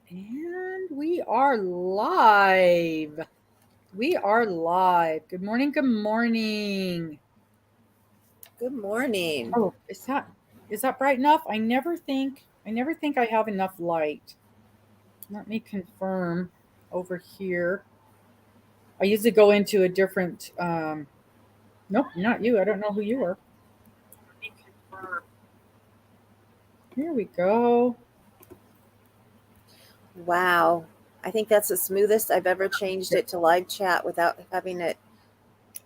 And we are live. We are live. Good morning. Good morning. Good morning. Oh, is that bright enough? I never think I have enough light. Let me confirm over here. I usually go into a different nope, not you. I don't know who you are. Here we go. Wow. I think that's the smoothest I've ever changed it to live chat without having it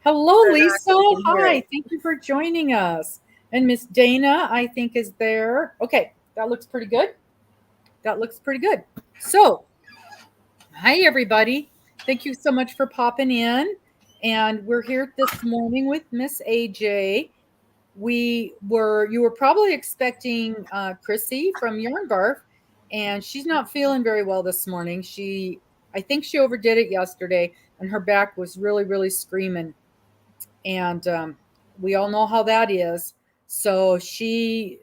Hello, turn on Lisa. so we can hear Hi. it. Thank you for joining us. And Miss Dana, I think, is there. Okay, that looks pretty good. That looks pretty good. So, hi, everybody. Thank you so much for popping in. And we're here this morning with Miss AJ. You were probably expecting Chrissy from Yarn Barf, and she's not feeling very well this morning. I think she overdid it yesterday, and her back was really, really screaming. And we all know how that is. So she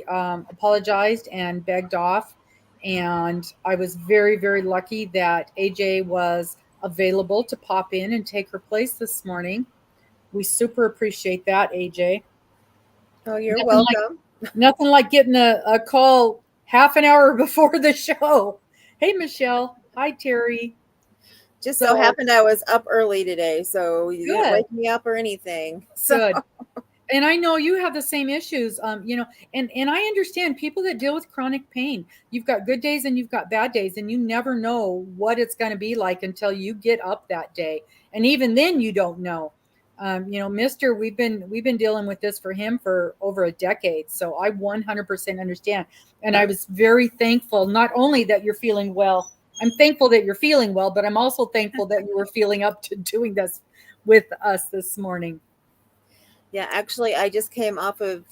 apologized and begged off, and I was very, very lucky that AJ was available to pop in and take her place this morning. We super appreciate that, AJ. Oh, you're Nothing like welcome. nothing like getting a call half an hour before the show. Hey, Michelle. Hi, Terry. Just so So happened I was up early today, so you didn't good, wake me up or anything. So, good. And I know you have the same issues, and I understand people that deal with chronic pain. You've got good days and you've got bad days, and you never know what it's going to be like until you get up that day, and even then you don't know. Mister, we've been dealing with this for him for over a decade, so I 100% understand. And I was very thankful, not only that you're feeling well. I'm thankful that you're feeling well, but I'm also thankful that you were feeling up to doing this with us this morning. yeah, actually, I just came off of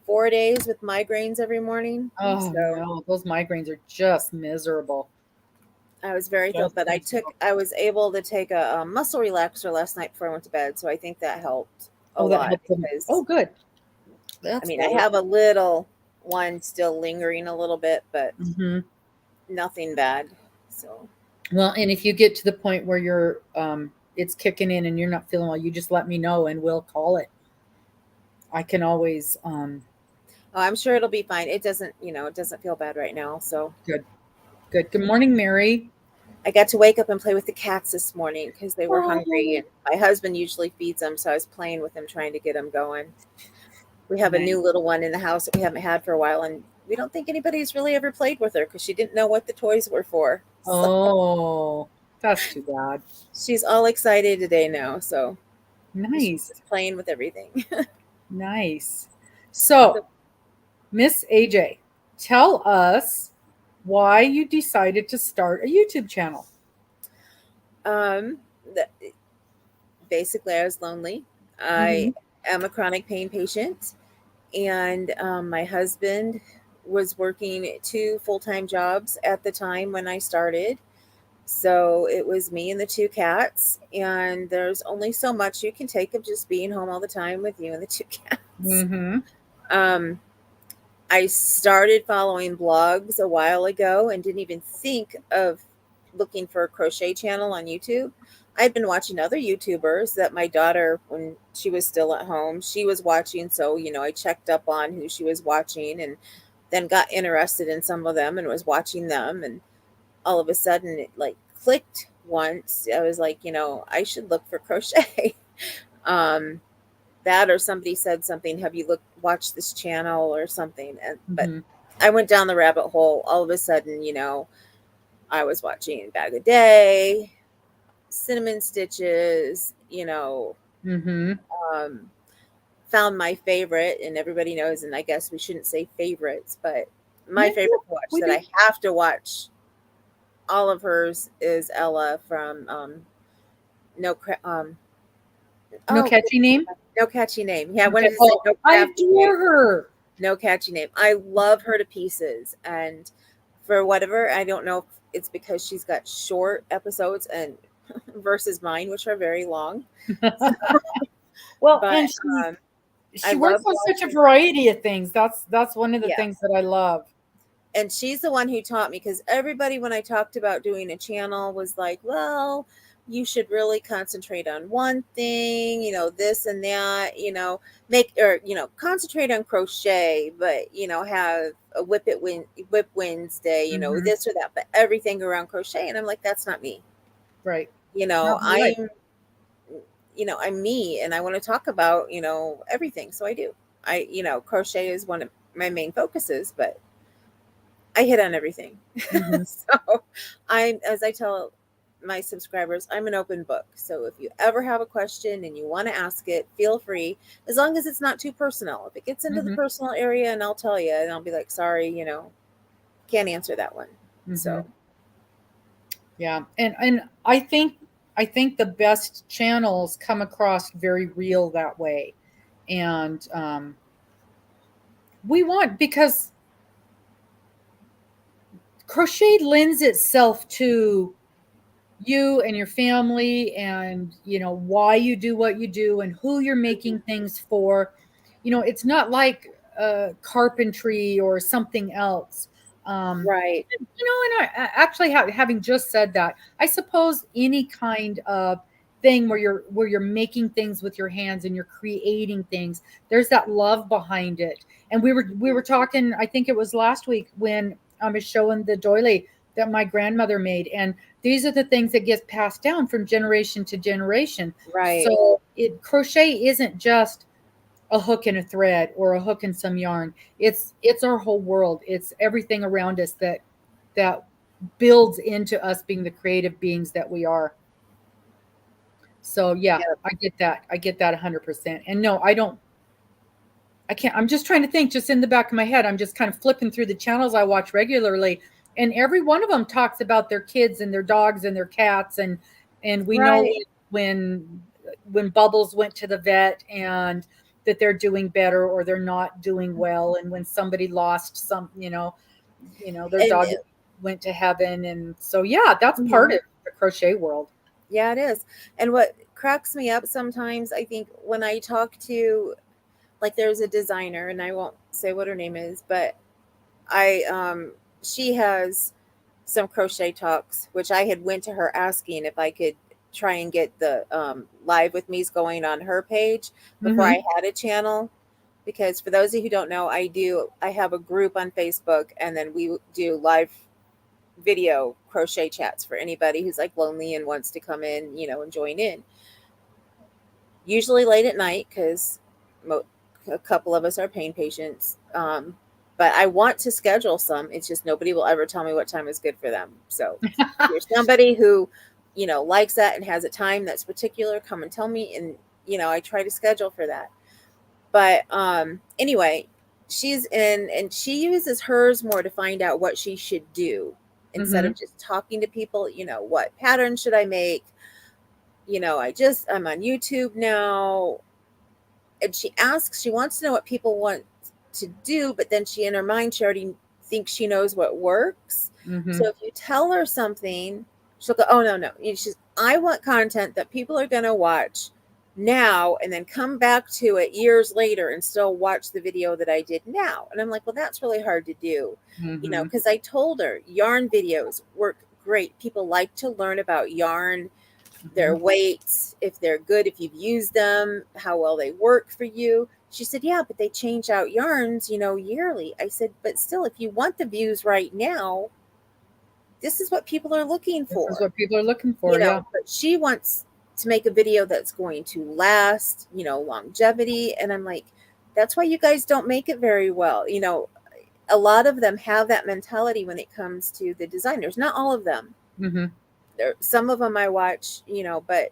4 days with migraines every morning. Oh So no, those migraines are just miserable. I was very thrilled, Just but miserable. I was able to take a muscle relaxer last night before I went to bed. So I think that helped a Oh, that lot helped them. Oh, because good. I That's mean, I better. have a little one still lingering a little bit, but Hmm. nothing bad. So, Well, and if you get to the point where it's kicking in and you're not feeling well, you just let me know and we'll call it. I can always, oh, I'm sure it'll be fine. It doesn't feel bad right now. So, good, good. Good morning, Mary. I got to wake up and play with the cats this morning because they were hungry, Oh, and my husband usually feeds them, so I was playing with them, trying to get them going. We have a nice. new little one in the house that we haven't had for a while, and we don't think anybody's really ever played with her because she didn't know what the toys were for. So Oh, that's too bad. she's all excited today now. So she's Nice, just playing with everything. nice. So, So, Miss AJ, tell us why you decided to start a YouTube channel. um, the, basically, I was lonely. I Hmm. am a chronic pain patient, and my husband was working two full-time jobs at the time when I started. So it was me and the two cats, and there's only so much you can take of just being home all the time with you and the two cats. Hmm. Um, I started following blogs a while ago and didn't even think of looking for a crochet channel on YouTube. I'd been watching other YouTubers that my daughter, when she was still at home, she was watching. So, I checked up on who she was watching and then got interested in some of them and was watching them. And all of a sudden it like clicked once. I was like, I should look for crochet. um, that or somebody said something, have you watched this channel or something? And but Hmm. I went down the rabbit hole. All of a sudden, I was watching Bag a Day, Cinnamon Stitches, Hmm. um, found my favorite, and everybody knows, and I guess we shouldn't say favorites, but my Yeah, favorite to watch we that do. I have to watch all of hers is Ella from No No oh catchy name? No Catchy Name. Yeah, I wanted Okay. to say Oh, No I Crafty Name. adore her. No Catchy Name. I love her to pieces, and for whatever, I don't know if it's because she's got short episodes and versus mine, which are very long. Well, But and I she works love on such a watching. variety of things. That's one of the things Yes, that I love. And she's the one who taught me, because everybody, when I talked about doing a channel, was like, well, you should really concentrate on one thing, this and that, concentrate on crochet, but, have a whip Wednesday, Mhm. this or that, but everything around crochet. And I'm like, that's not me. Right. You No, know, you're right. I'm me, and I want to talk about, everything. So I do. Crochet is one of my main focuses, but I hit on everything. Mhm. So as I tell my subscribers, I'm an open book. So if you ever have a question and you want to ask it, feel free, as long as it's not too personal. If it gets into the Mhm. personal area, and I'll tell you, and I'll be like, sorry, can't answer that one. Mhm. So, Yeah. And I think the best channels come across very real that way. And we want, because crochet lends itself to you and your family, and why you do what you do and who you're making things for. It's not like carpentry or something else. um right. and actually, having just said that, I suppose any kind of thing where you're making things with your hands and you're creating things, there's that love behind it. And we were talking, I think it was last week, when I was showing the doily that my grandmother made, and these are the things that get passed down from generation to generation. Right. So crochet isn't just a hook and a thread or a hook and some yarn. It's our whole world. It's everything around us that builds into us being the creative beings that we are. So yeah, Yep. I get that. I get that 100%. And no, I don't. I can't. I'm just trying to think. Just in the back of my head, I'm just kind of flipping through the channels I watch regularly, and every one of them talks about their kids and their dogs and their cats, and we know Right. when Bubbles went to the vet, and that they're doing better or they're not doing well, and when somebody lost their And dog went to heaven. And so yeah, that's part mhm. of the crochet world. Yeah, it is. And what cracks me up sometimes, I think, when I talk to, like, there's a designer, and I won't say what her name is, but I she has some crochet talks, which I had went to her asking if I could try and get the live with me's going on her page before Mm-hmm. I had a channel. Because for those of you who don't know, I have a group on Facebook, and then we do live video crochet chats for anybody who's like lonely and wants to come in, and join in. Usually late at night, because a couple of us are pain patients. But I want to schedule some. It's just nobody will ever tell me what time is good for them. So if you're somebody who, likes that and has a time that's particular, come and tell me. And, I try to schedule for that. But anyway, she's in, and she uses hers more to find out what she should do instead Mm-hmm. of just talking to people. What pattern should I make? I'm on YouTube now, and she wants to know what people want to do, but then in her mind, she already thinks she knows what works. Mm-hmm. So if you tell her something, she'll go, oh, no, no. I want content that people are going to watch now and then come back to it years later and still watch the video that I did now. And I'm like, well, that's really hard to do, Mm-hmm. because I told her yarn videos work great. People like to learn about yarn, Mm-hmm. their weights, if they're good, if you've used them, how well they work for you. She said, yeah, but they change out yarns, yearly. I said, but still, if you want the views right now, this is what people are looking This is for, what people are looking for. Yeah. but she wants to make a video that's going to last, longevity. And I'm like, that's why you guys don't make it very well. A lot of them have that mentality when it comes to the designers, not all of them. Mm-hmm. Some of them I watch, but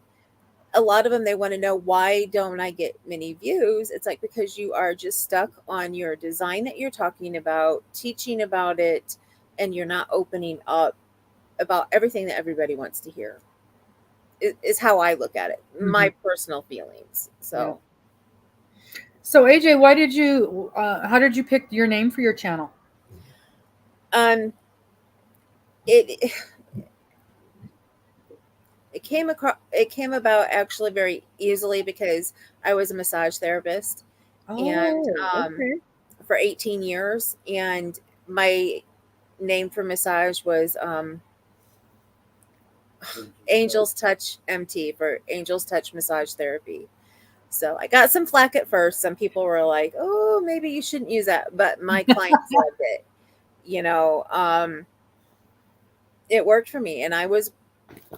a lot of them, they want to know, why don't I get many views? It's like, because you are just stuck on your design that you're talking about, teaching about it, and you're not opening up about everything that everybody wants to hear. Is how I look at it, Mm-hmm. my personal feelings. Yeah. So So AJ, how did you pick your name for your channel? um it it came about actually very easily, because I was a massage therapist, and Oh, okay. for 18 years, and my name for massage was Angels Touch MT, for Angels Touch Massage Therapy. So I got some flack at first. Some people were like, "Oh, maybe you shouldn't use that," but my clients loved it. You know, it worked for me, and I was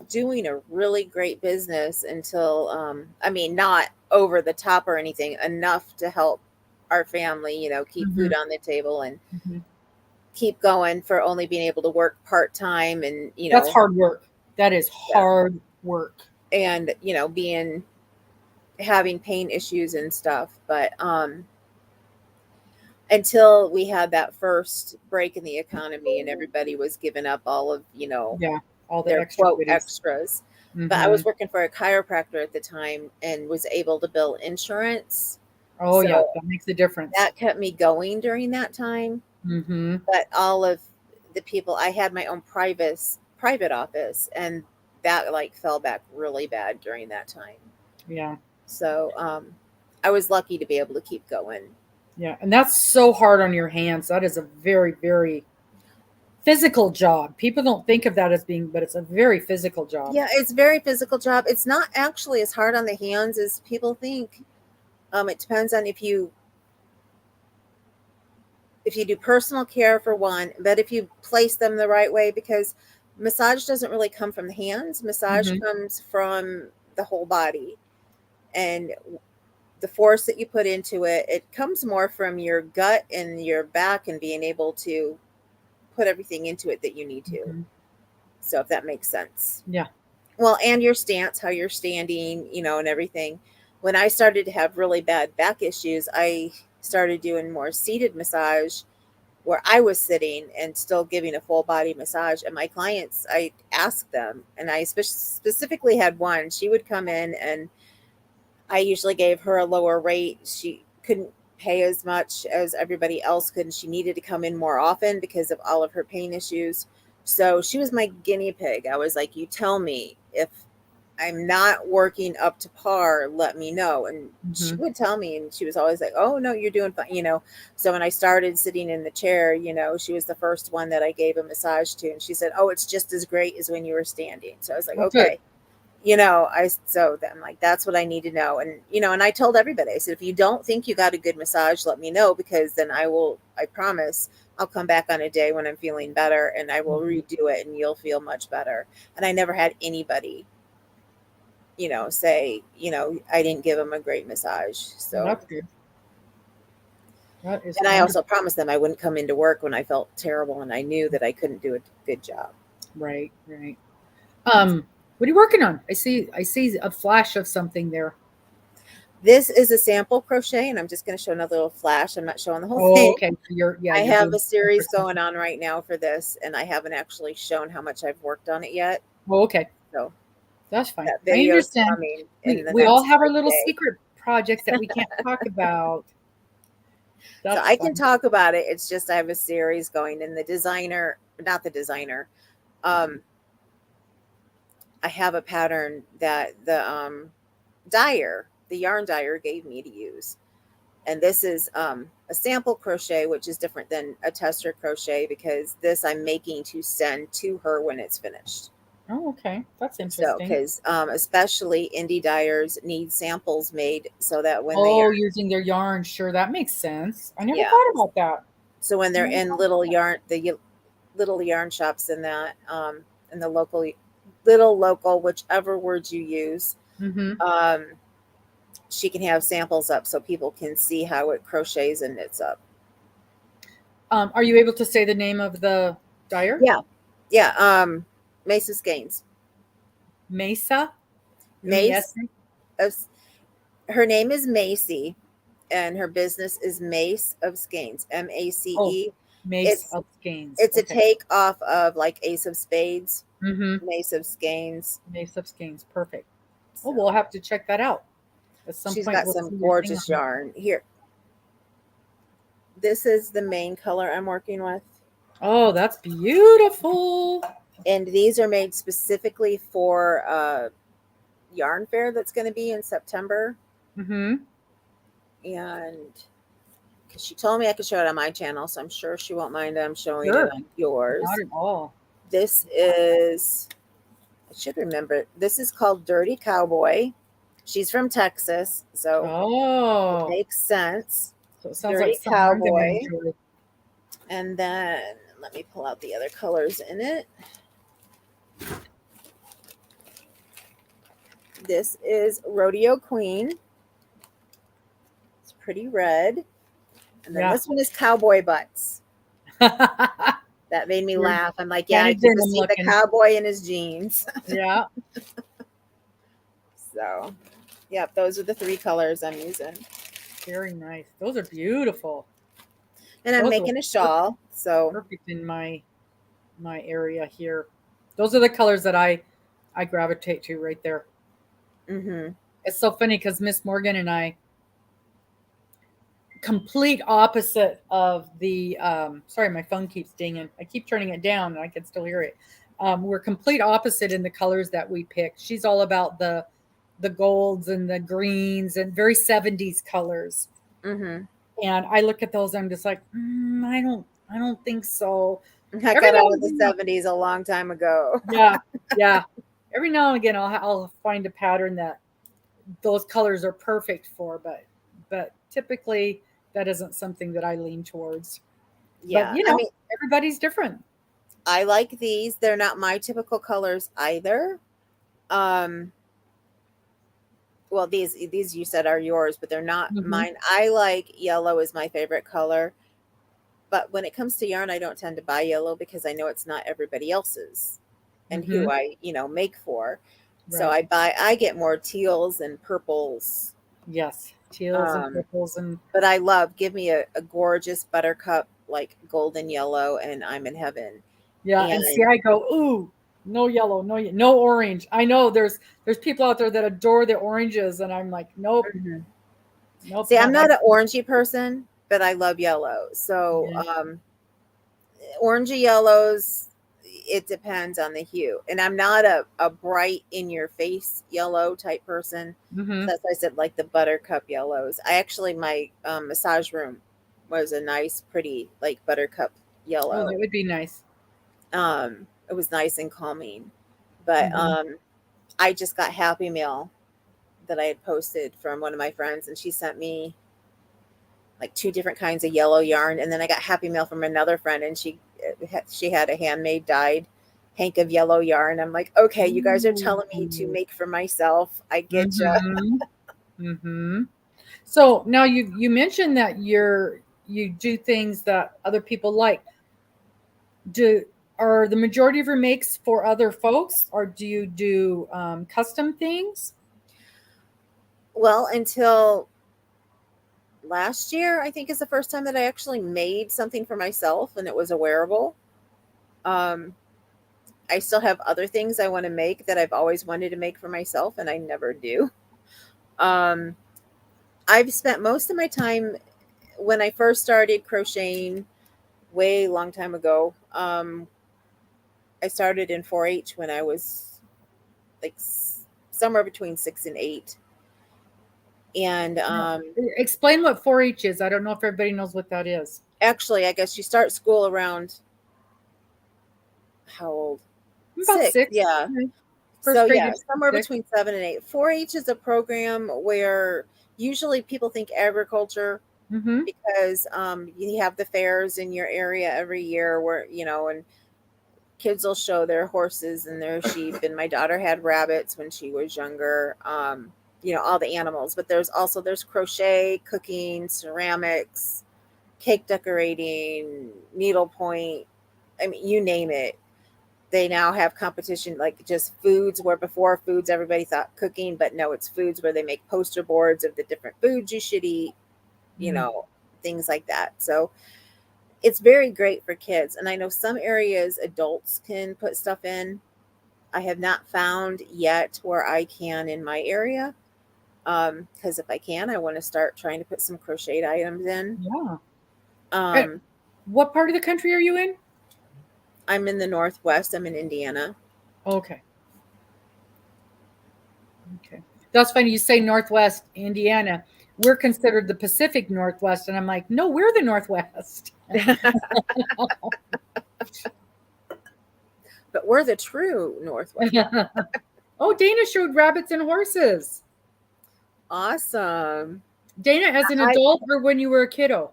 doing a really great business until, I mean, not over the top or anything, enough to help our family, keep Mhm, food on the table and mhm. keep going, for only being able to work part time and, That's hard work. That is yeah, hard work. and, being having pain issues and stuff. But until we had that first break in the economy and everybody was giving up all of, Yeah, all the their extra quote goodies. extras. But I was Mhm. working for a chiropractor at the time and was able to bill insurance. Oh, yeah, So that makes a difference. that kept me going during that time. Mhm. But all of the people, I had my own private office, and that like fell back really bad during that time. Yeah, So I was lucky to be able to keep going. yeah, and that's so hard on your hands. That is a very, very physical job. People don't think of that as being, but it's a very physical job. Yeah, it's a very physical job. It's not actually as hard on the hands as people think. It depends on if you do personal care for one, but if you place them the right way, because massage doesn't really come from the hands, massage Mhm. comes from the whole body. And the force that you put into it, it comes more from your gut and your back and being able to put everything into it that you need to. Mhm. So if that makes sense. Yeah. Well, and your stance, how you're standing, and everything. When I started to have really bad back issues, I started doing more seated massage, where I was sitting and still giving a full body massage. And my clients, I asked them, and I specifically had one. She would come in, and I usually gave her a lower rate. She couldn't pay as much as everybody else could, and she needed to come in more often because of all of her pain issues. So she was my guinea pig. I was like, "You tell me if I'm not working up to par, let me know." And she Mhm. would tell me, and she was always like, "Oh, no, you're doing fine." So when I started sitting in the chair, she was the first one that I gave a massage to. And she said, "Oh, it's just as great as when you were standing." So I was like, Oh, good. "Okay." So I'm like, that's what I need to know. And, and I told everybody, I said, if you don't think you got a good massage, let me know, because then I promise I'll come back on a day when I'm feeling better and I will Mhm. redo it and you'll feel much better. And I never had anybody say, I didn't give them a great massage. Well, So, that's good. That is and I wonderful. also promised them I wouldn't come into work when I felt terrible and I knew that I couldn't do a good job. Right, right. What are you working on? I see a flash of something there. This is a sample crochet, and I'm just going to show another little flash. I'm not showing the whole Oh, thing. okay. So I you're have doing a series sample. going on right now for this, and I haven't actually shown how much I've worked on it yet. Oh, okay. So That's fine. that I video is understand. coming in We the we all next have our like little day. secret projects that we can't talk about. So That's I can fun. talk about it. It's just I have a series going, and the designer, not the designer, um, I have a pattern that the yarn dyer gave me to use. And this is a sample crochet, which is different than a tester crochet, because this I'm making to send to her when it's finished. Oh, okay. That's So, interesting. because especially indie dyers need samples made so that when they Oh, are, using their yarn. Sure, that makes sense. I never yeah, thought about that. so when I they're never in thought about that. little yarn shops in that, in the little local, whichever words you use, Mm-hmm. um, she can have samples up so people can see how it crochets and knits up. Are you able to say the name of the dyer? Yeah, yeah. Mace's Gaines. Mesa? Mace. MESA? Of, her name is Macy, and her business is Mace of Skeins. Oh, MACE. Mace It's of Skeins. it's a Okay. take off of like Ace of Spades, Mm-hmm. Mace of Skeins. Mace of Skeins. Perfect. Oh, we'll So have to check that out. At some she's point, got we'll some see your thing gorgeous on there. yarn. Here, this is the main color I'm working with. Oh, that's beautiful. And these are made specifically for a yarn fair that's going to be in September. Mm-hmm. And because she told me I could show it on my channel, so I'm sure she won't mind I'm showing it Sure. on Not yours. at all. This is, I should remember, this is called Dirty Cowboy. She's from Texas, so it Oh, makes sense. so it sounds like Dirty something I'm going to Cowboy. enjoy. And then let me pull out the other colors in it. This is Rodeo Queen. It's pretty red. And then Yeah. this one is Cowboy Butts. That made me You're laugh. I'm like, yeah, kind I of can just denim see the looking. cowboy in his jeans. Yeah. So, yep, those are the three colors I'm using. Very nice. Those are beautiful. And I'm Those look making a shawl. So, perfect in my area here. Those are the colors that I gravitate to right there. mm-hmm. It's so funny because Miss Morgan and I, complete opposite of the sorry, my phone keeps dinging. I keep turning it down and I can still hear it. We're complete opposite in the colors that we pick. She's all about the golds and the greens and very 70s colors. Mm-hmm. And I look at those, I'm just like, I don't think so. I Every got now out of and the then, 70s a long time ago. yeah, yeah. Every now and again, I'll find a pattern that those colors are perfect for, but typically that isn't something that I lean towards. But Yeah. I mean, everybody's different. I like these. They're not my typical colors either. Um, well, these you said are yours, but they're not Hmm. mine. I like yellow is my favorite color. But when it comes to yarn, I don't tend to buy yellow because I know it's not everybody else's and Hmm. who I, make for. So Right. I get more teals and purples. Yes. Teals and Um, purples and but give me a gorgeous buttercup, like golden yellow, and I'm in heaven. yeah. And see, And I go, ooh, no yellow, no orange. I know there's people out there that adore the oranges, and I'm like, nope, mhm. nope, See, I'm not my. not an orangey person, but I love yellow. So, Yeah. orangey yellows, it depends on the hue. And I'm not a bright in your face yellow type person. Hmm. So that's why I said like the buttercup yellows. I actually, my massage room was a nice, pretty, like buttercup Oh, that yellow. would be nice. It was nice and calming. But Hmm. I just got Happy Meal that I had posted from one of my friends, and she sent me like two different kinds of yellow yarn, and then I got Happy Mail from another friend, and she had a handmade dyed hank of yellow yarn. I'm like, okay, you guys are telling me to Ooh. make for myself. I get you. Hmm. Hmm. So now you mentioned that you do things that other people like. Do Are the majority of your makes for other folks, or do you do custom things? Well, until last year, I think is the first time that I actually made something for myself, and it was a wearable. Um, I still have other things I want to make that I've always wanted to make for myself, and I never do. Um, I've spent most of my time when I first started crocheting way long time ago. I started in 4-H when I was like somewhere between 6 and 8. And No. Explain what 4-H is. I don't know if everybody knows what that is. actually, I guess you start school around how old? About 6, six. yeah. Yeah. So First grade yeah, to somewhere 6. between 7 and 8. 4-H is a program where usually people think agriculture Mm-hmm. because you have the fairs in your area every year where and kids will show their horses and their sheep. And my daughter had rabbits when she was younger. All the animals. But there's crochet, cooking, ceramics, cake decorating, needlepoint. I mean, you name it. They now have competition, like just foods, where before foods everybody thought cooking, but no, it's foods where they make poster boards of the different foods you should eat, you Mm. know, things like that. So it's very great for kids. And I know some areas adults can put stuff in. I have not found yet where I can in my area. Because if I can, I want to start trying to put some crocheted items in. Yeah. Uh, Um, what part of the country are you in? I'm in the Northwest. I'm in Indiana. Okay. Okay. That's funny. You say Northwest Indiana. we're considered the Pacific Northwest. And I'm like, no, we're the Northwest. But we're the true Northwest. Oh, Dana showed rabbits and horses. Awesome. Dana, as an I adult or when you were a kiddo?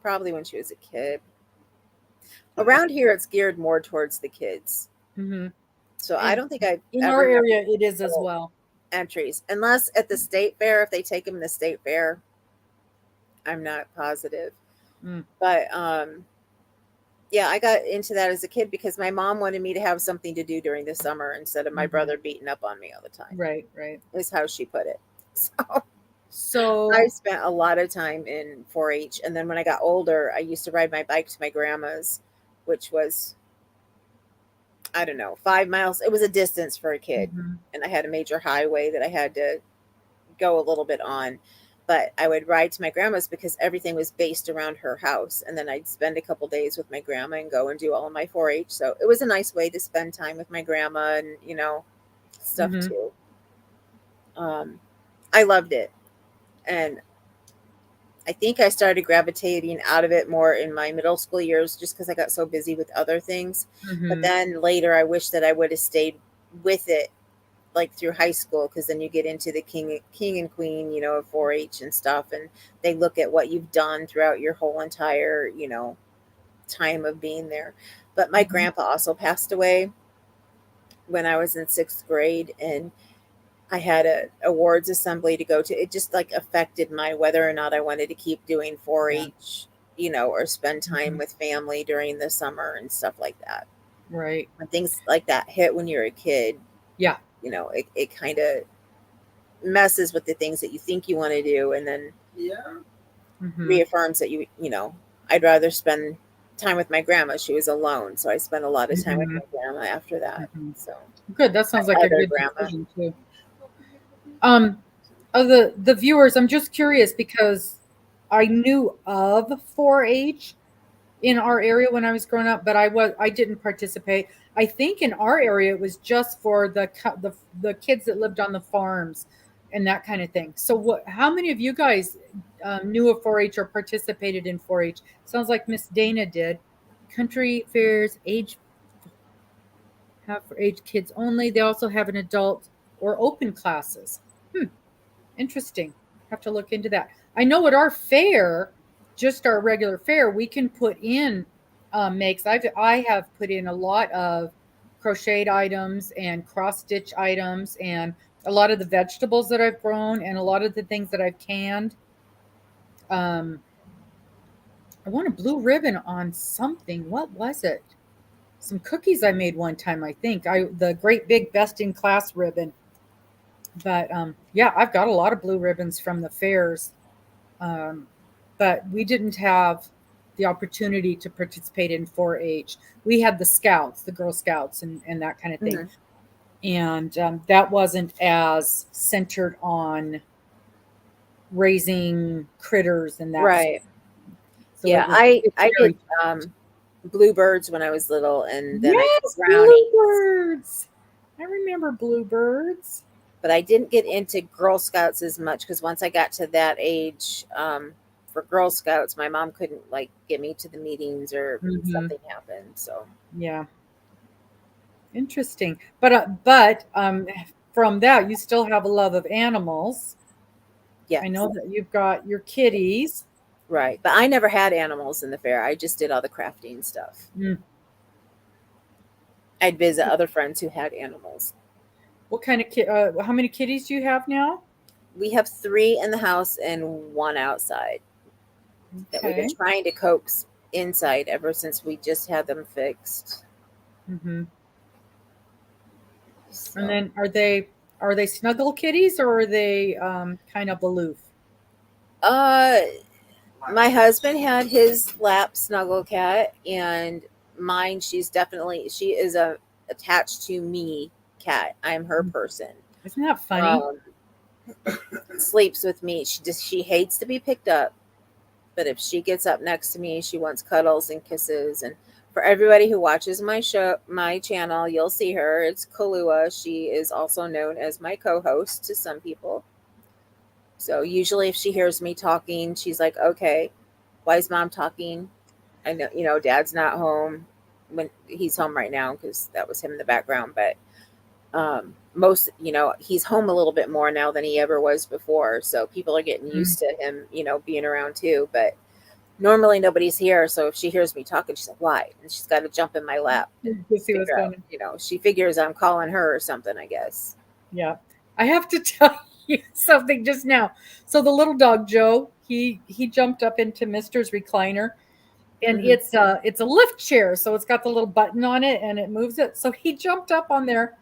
probably when she was a kid. Around here, it's geared more towards the kids. Mm-hmm. So I And don't think I've in our ever done area, it is as well. entries, unless at the state fair. If they take them in the state fair, I'm not positive. Mm, But yeah, I got into that as a kid because my mom wanted me to have something to do during the summer instead of my mhm. brother beating up on me all the time. Right, right. Is how she put it. So So, I spent a lot of time in 4-H, and then when I got older, I used to ride my bike to my grandma's, which was, I don't know, 5 miles. It was a distance for a kid, mhm, and I had a major highway that I had to go a little bit on. But I would ride to my grandma's because everything was based around her house, and then I'd spend a couple days with my grandma and go and do all of my 4-H. So it was a nice way to spend time with my grandma and stuff mhm, too. Um, I loved it, and I think I started gravitating out of it more in my middle school years just because I got so busy with other things. But mhm, then later, I wish that I would have stayed with it like through high school, because then you get into the king and queen, of 4-H and stuff, and they look at what you've done throughout your whole entire, time of being there. But my mhm. grandpa also passed away when I was in 6th grade, and I had a awards assembly to go to. It just like affected my whether or not I wanted to keep doing Yeah. 4-H, or spend time Mhm. with family during the summer and stuff like that. Right. When things like that hit when you're a kid, Yeah. it kind of messes with the things that you think you want to do, and then Mhm, reaffirms that I'd rather spend time with my grandma. She was alone, so I spent a lot of time with mhm, my grandma after that. mhm. So Good. That sounds like my a other good grandma. decision too. Um, of the viewers, I'm just curious because I knew of 4-H in our area when I was growing up, but I didn't participate. I think in our area it was just for the kids that lived on the farms and that kind of thing. So what? How many of you guys knew of 4-H or participated in 4-H? Sounds like Miss Dana did. Country fairs, age have for age kids only. They also have an adult or open classes. Hmm, interesting. Have to look into that. I know at our fair, just our regular fair, we can put in makes. I have put in a lot of crocheted items and cross stitch items and a lot of the vegetables that I've grown and a lot of the things that I've canned. Um, I want a blue ribbon on something. What was it? Some cookies I made one time. I think the great big best in class ribbon. But yeah, I've got a lot of blue ribbons from the fairs. Um, but we didn't have the opportunity to participate in 4-H. We had the scouts, the Girl Scouts, and that kind of thing. Mhm. And that wasn't as centered on raising critters and that. Right. So Yeah, it's I did very bluebirds when I was little, and then I did yes, brownies. bluebirds. I remember bluebirds. But I didn't get into Girl Scouts as much because once I got to that age, for Girl Scouts, my mom couldn't like get me to the meetings or Hmm. something happened. So Yeah, interesting. But from that, you still have a love of animals. I yes, know that you've got your kitties. right. But I never had animals in the fair. I just did all the crafting stuff. Mm. I'd visit other friends who had animals. What kind of how many kitties do you have now? We have 3 in the house and 1 outside that we've been Okay. trying to coax inside ever since we just had them fixed. Hmm. And So, then are they snuggle kitties or are they kind of aloof? uh, my husband had his lap snuggle cat, and mine, she is a attached to me cat. I'm her person. Isn't that funny? Um, Sleeps with me. She hates to be picked up, but if she gets up next to me, she wants cuddles and kisses. And for everybody who watches my channel, you'll see her. It's Kalua. She is also known as my co-host to some people. So usually if she hears me talking, she's like, okay, why is mom talking? I know, dad's not home when he's home right now because that was him in the background. But most, he's home a little bit more now than he ever was before. So people are getting Mm. used to him, being around too. But normally nobody's here. So if she hears me talking, she's like, why? And she's got to jump in my lap and You see what's figure going out, on. she figures I'm calling her or something, I guess. Yeah. I have to tell you something just now. So the little dog Joe, he jumped up into Mister's recliner, and Hmm. it's a lift chair, so it's got the little button on it and it moves it. So he jumped up on there,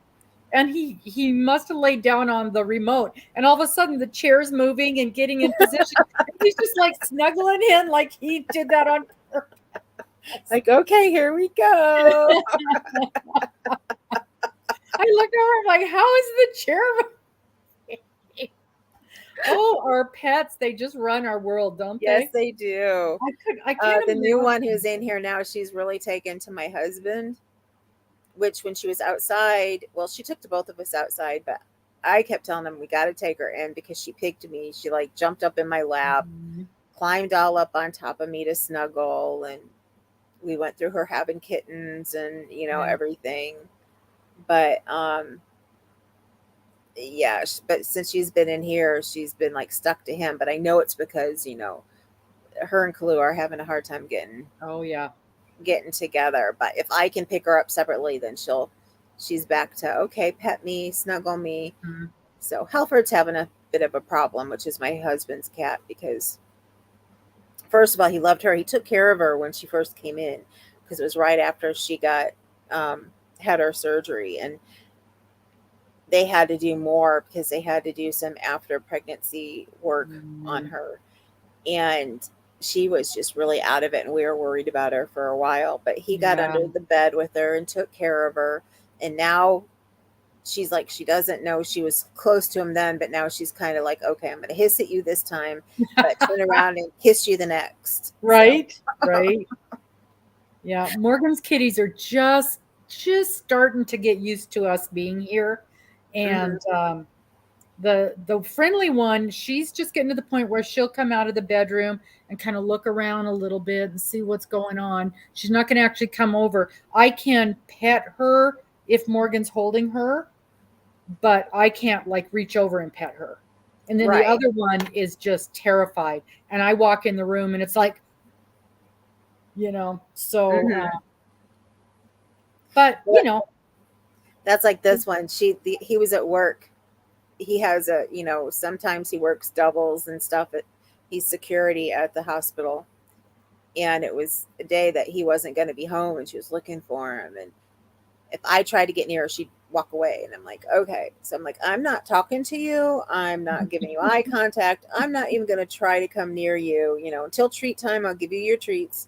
and he must have laid down on the remote, and all of a sudden the chair's moving and getting in position. And he's just like snuggling in like he did that on purpose. Like, okay, here we go. I looked over, I'm like, how is the chair moving? Oh, our pets, they just run our world, don't Yes, they? they do. I can't The new one imagine. who's in here now, she's really taken to my husband, which when she was outside, well, she took to both of us outside, but I kept telling him we got to take her in because she picked me. She like jumped up in my lap, Mhm. climbed all up on top of me to snuggle, and we went through her having kittens and Yeah. everything. But yeah, but since she's been in here, she's been like stuck to him. But I know it's because her and Kalu are having a hard time Oh yeah. getting together. But if I can pick her up separately, then she's back to okay, pet me, snuggle me. Mhm. So Halford's having a bit of a problem, which is my husband's cat, because first of all, he loved her. He took care of her when she first came in because it was right after she got um, had her surgery, and they had to do more because they had to do some after pregnancy work on Mhm. her, and she was just really out of it, and we were worried about her for a while. But he got Yeah. under the bed with her and took care of her, and now she's like she doesn't know she was close to him then, but now she's kind of like, okay, I'm going to hiss at you this time, but turn around and kiss you the next. So Right? Right. Yeah, Morgan's kitties are just starting to get used to us being here, and mhm. the friendly one, she's just getting to the point where she'll come out of the bedroom and kind of look around a little bit and see what's going on. She's not going to actually come over. I can pet her if Morgan's holding her, but I can't like reach over and pet her. And then the Right. other one is just terrified, and I walk in the room and it's like, so Hmm. but That's like this one. He was at work. He has sometimes he works doubles and stuff. He's security at the hospital, and it was a day that he wasn't going to be home, and she was looking for him. And if I tried to get near her, she'd walk away, and I'm like, okay. So I'm like, I'm not talking to you. I'm not giving you eye contact. I'm not even going to try to come near you. Until treat time, I'll give you your treats.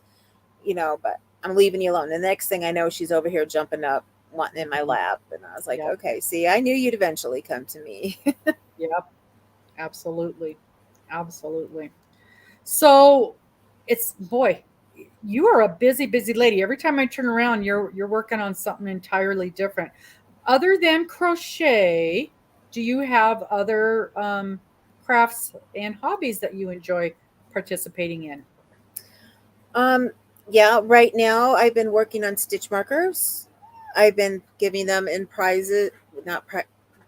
But I'm leaving you alone. The next thing I know, she's over here jumping up, wanting in my Mhm. lap. And I was like, Yep, okay, see, I knew you'd eventually come to me. yep, absolutely, absolutely. So it's boy, you are a busy lady. Every time I turn around, you're working on something entirely different. Other than crochet, do you have other crafts and hobbies that you enjoy participating in? um, yeah, right now I've been working on stitch markers. I've been giving them in prizes, not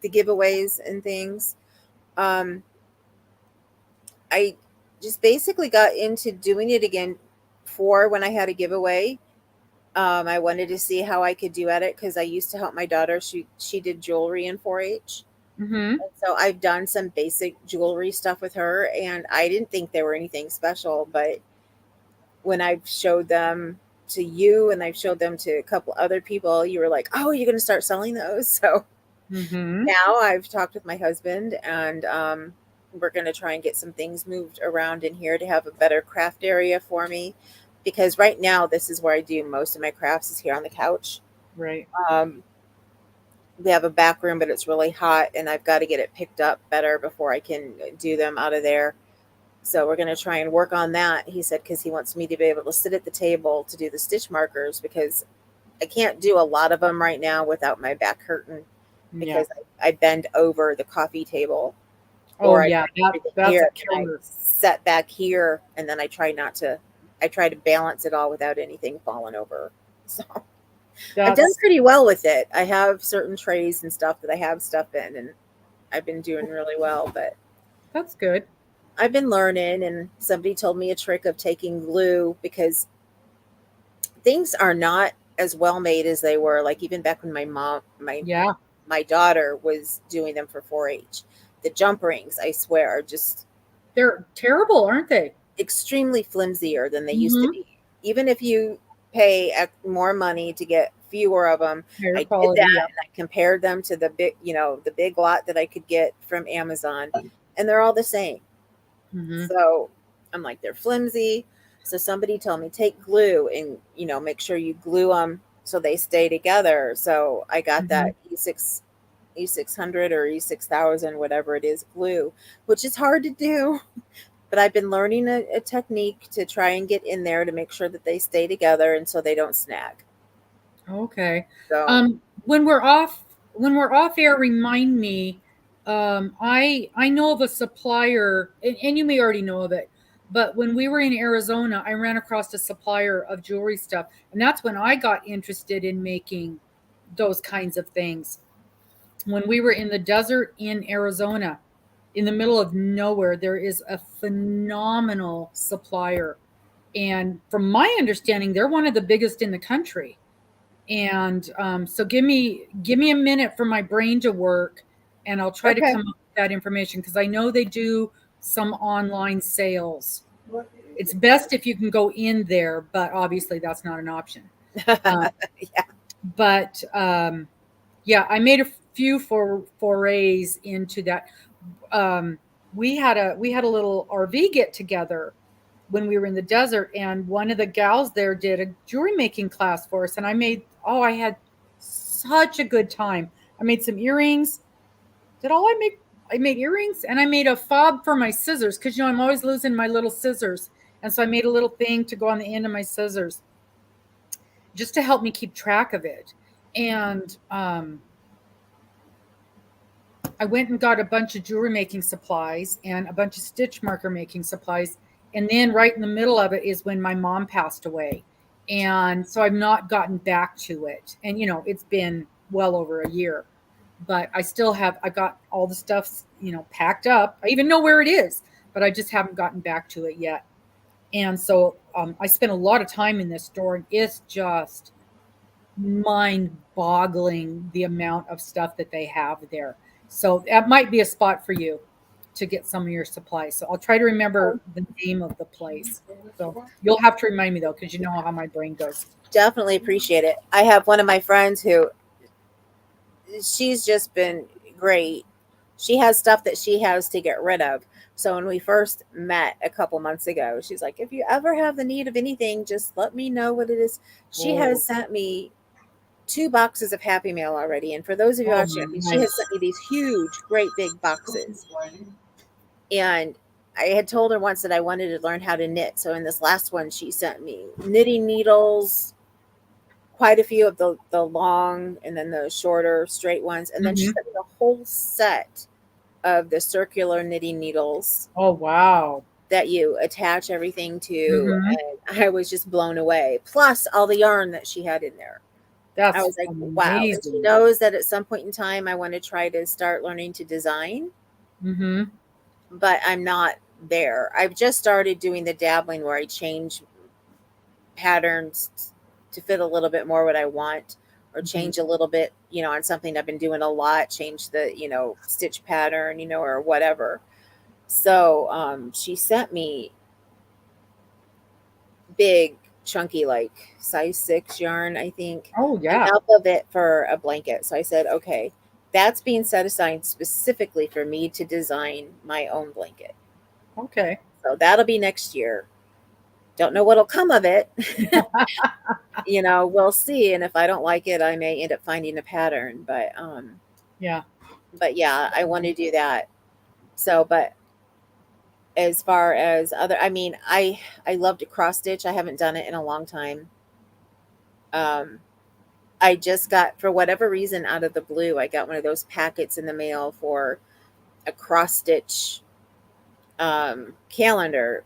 the giveaways and things. Um, I just basically got into doing it again for when I had a giveaway. I wanted to see how I could do at it because I used to help my daughter. She did jewelry in 4-H. Mm-hmm. And so I've done some basic jewelry stuff with her, and I didn't think they were anything special. But when I've showed them to you and I've showed them to a couple other people, you were like, "Oh, you're going to start selling those?" So Mm-hmm. now I've talked with my husband, and we're going to try and get some things moved around in here to have a better craft area for me. Because right now, this is where I do most of my crafts is here on the couch. Right. Um, we have a back room, but it's really hot, and I've got to get it picked up better before I can do them out of there. So we're going to try and work on that. He said because he wants me to be able to sit at the table to do the stitch markers because I can't do a lot of them right now without my back hurting Yeah. because I bend over the coffee table. Oh or I yeah, bring that everything that's a here and I killer. set back here, and then I try to balance it all without anything falling over. So I've done That's pretty well with it. I have certain trays and stuff that I have stuff in, and I've been doing really well. But that's good. I've been learning, and somebody told me a trick of taking glue because things are not as well made as they were. Like even back when Yeah, my daughter was doing them for 4-H, the jump rings, I swear, are just they're terrible, aren't they? extremely flimsier than they used to Mm-hmm. be. Even if you pay more money to get fewer of them, Higher I did quality. that Yeah. and I compared them to the big lot that I could get from Amazon, and they're all the same. Mm-hmm. So I'm like, they're flimsy. So somebody told me take glue and make sure you glue them so they stay together. So I got Mm-hmm. that E600 or E6000, whatever it is, glue, which is hard to do. But I've been learning a technique to try and get in there to make sure that they stay together and so they don't snag. Okay. So, When we're off air, remind me. I know of a supplier, and you may already know of it, but when we were in Arizona, I ran across a supplier of jewelry stuff, and that's when I got interested in making those kinds of things. When we were in the desert in Arizona, in the middle of nowhere, there is a phenomenal supplier, and from my understanding, they're one of the biggest in the country. And so give me a minute for my brain to work, and I'll try to okay. come up with that information because I know they do some online sales. It's best if you can go in there, but obviously that's not an option. Uh, Yeah. but yeah, I made a few forays into that. Um, we had a little RV get together when we were in the desert, and one of the gals there did a jewelry making class for us, and I had such a good time. I made some earrings. Did all I make I made earrings, and I made a fob for my scissors because I'm always losing my little scissors, and so I made a little thing to go on the end of my scissors just to help me keep track of it. And I went and got a bunch of jewelry making supplies and a bunch of stitch marker making supplies. And then right in the middle of it is when my mom passed away. And so I've not gotten back to it. And, it's been well over a year, but I got all the stuff, packed up. I even know where it is, but I just haven't gotten back to it yet. And so I spent a lot of time in this store, and it's just mind boggling the amount of stuff that they have there. So that might be a spot for you to get some of your supplies. So I'll try to remember the name of the place. So you'll have to remind me though, because you know how my brain goes. Definitely appreciate it. I have one of my friends who she's just been great. She has stuff that she has to get rid of. So when we first met a couple months ago, she's like, if you ever have the need of anything, just let me know what it is. She has Oh, sent me 2 boxes of Happy Mail already. And for those of you oh, watching, I mean, she has nice. sent me these huge, great big boxes. And I had told her once that I wanted to learn how to knit. So in this last one, she sent me knitting needles, quite a few of the long and then the shorter straight ones. And then she Hmm. sent me a whole set of the circular knitting needles Oh, wow. that you attach everything to. Hmm. And I was just blown away. Plus all the yarn that she had in there. I That's was like, wow. And she amazing. knows that at some point in time I want to try to start learning to design, Hmm. but I'm not there. I've just started doing the dabbling where I change patterns to fit a little bit more what I want, or Hmm. change a little bit, on something I've been doing a lot, change the, stitch pattern, or whatever. So she sent me big, chunky, like size 6 yarn, I think, Oh, yeah. enough of it for a blanket. So I said, okay, that's being set aside specifically for me to design my own blanket. Okay. So that'll be next year. Don't know what'll come of it. We'll see. And if I don't like it, I may end up finding a pattern. Yeah. But yeah, I want to do that. So, but as far as other, I mean, I love to cross stitch. I haven't done it in a long time. Um, I just got, for whatever reason, out of the blue, I got one of those packets in the mail for a cross stitch calendar.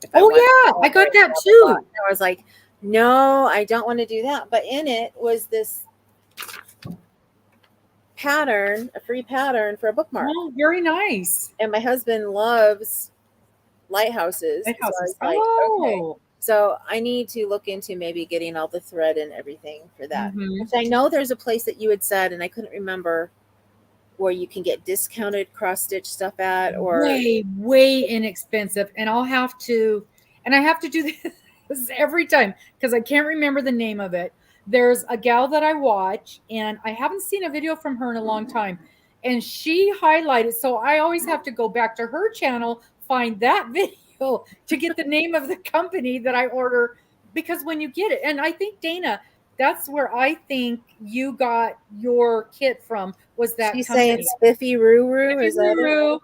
If I Oh want, yeah, I got that too. and I was like, no, I don't want to do that. But in it was this pattern, a free pattern for a bookmark. Oh, very nice. And my husband loves lighthouses. So I Lighthouses. was like, okay. Oh. So I need to look into maybe getting all the thread and everything for that. Mm-hmm. Which I know there's a place that you had said, and I couldn't remember, where you can get discounted cross stitch stuff at, or Way inexpensive. And I have to do this every time because I can't remember the name of it. There's a gal that I watch, and I haven't seen a video from her in a long time. And she highlighted, so I always have to go back to her channel, find that video to get the name of the company that I order. Because when you get it, and I think Dana, that's where I think you got your kit from, was that she's saying company. Spiffy Ruru. Is that it? Ruru.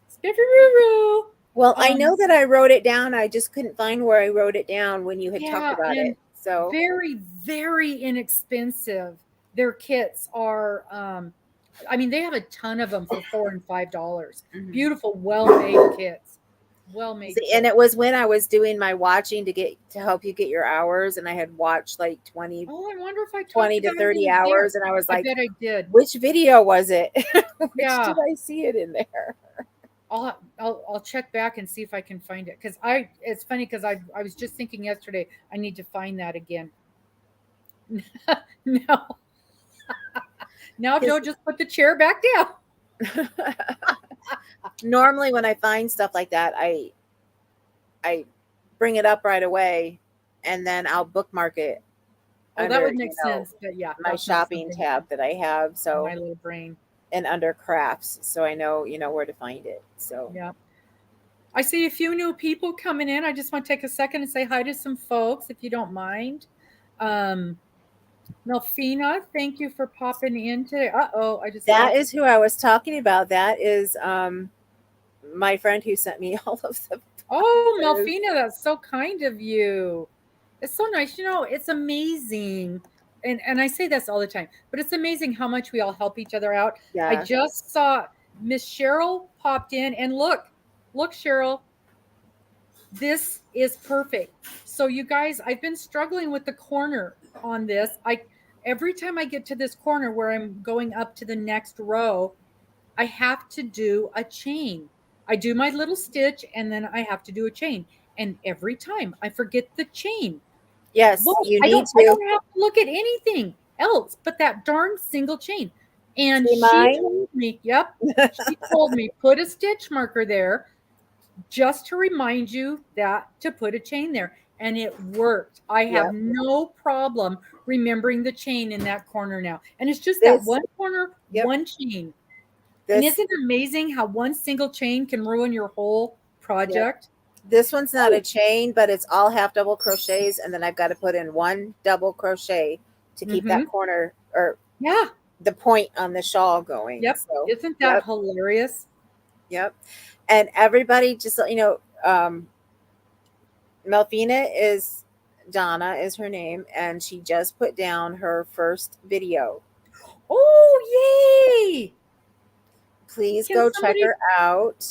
Spiffy Ruru. Well, I know that I wrote it down. I just couldn't find where I wrote it down when you had talked about and it. So very inexpensive. Their kits are I mean, they have a ton of them for $4 and $5. Beautiful, well-made kits. Well-made kits. And it was when I was doing my watching to help you get your hours, and I had watched like 20 Oh, I wonder if I 20 to 30 hours, and I was like, I bet I did. Which video was it? Which Yeah. did I see it in there? I'll check back and see if I can find it, because it's funny because I was just thinking yesterday I need to find that again. No. Now Joe, just put the chair back down. Normally when I find stuff like that, I bring it up right away, and then I'll bookmark it. Oh, that would make sense. But yeah, my shopping tab that I have. So my little brain. And under crafts, so I know where to find it. So yeah, I see a few new people coming in. I just want to take a second and say hi to some folks, if you don't mind. Melfina, thank you for popping in today. That is who I was talking about. That is my friend who sent me all of them. Oh, Melfina, that's so kind of you. It's so nice. It's amazing. And I say this all the time, but it's amazing how much we all help each other out. Yeah. I just saw Miss Cheryl popped in, and look, Cheryl, this is perfect. So you guys, I've been struggling with the corner on this. Every time I get to this corner where I'm going up to the next row, I have to do a chain. I do my little stitch, and then I have to do a chain. And every time I forget the chain. Yes, I don't have to look at anything else but that darn single chain. And she told me, she told me, put a stitch marker there just to remind you to put a chain there. And it worked. I have no problem remembering the chain in that corner now. And it's just that one corner, one chain. And isn't it amazing how one single chain can ruin your whole project? This one's not a chain, but it's all half double crochets, and then I've got to put in one double crochet to keep that corner or the point on the shawl going. Yep. So, isn't that hilarious? Yep. And everybody, just Melfina is Donna is her name, and she just put down her first video. Oh, yay! Please go check her out.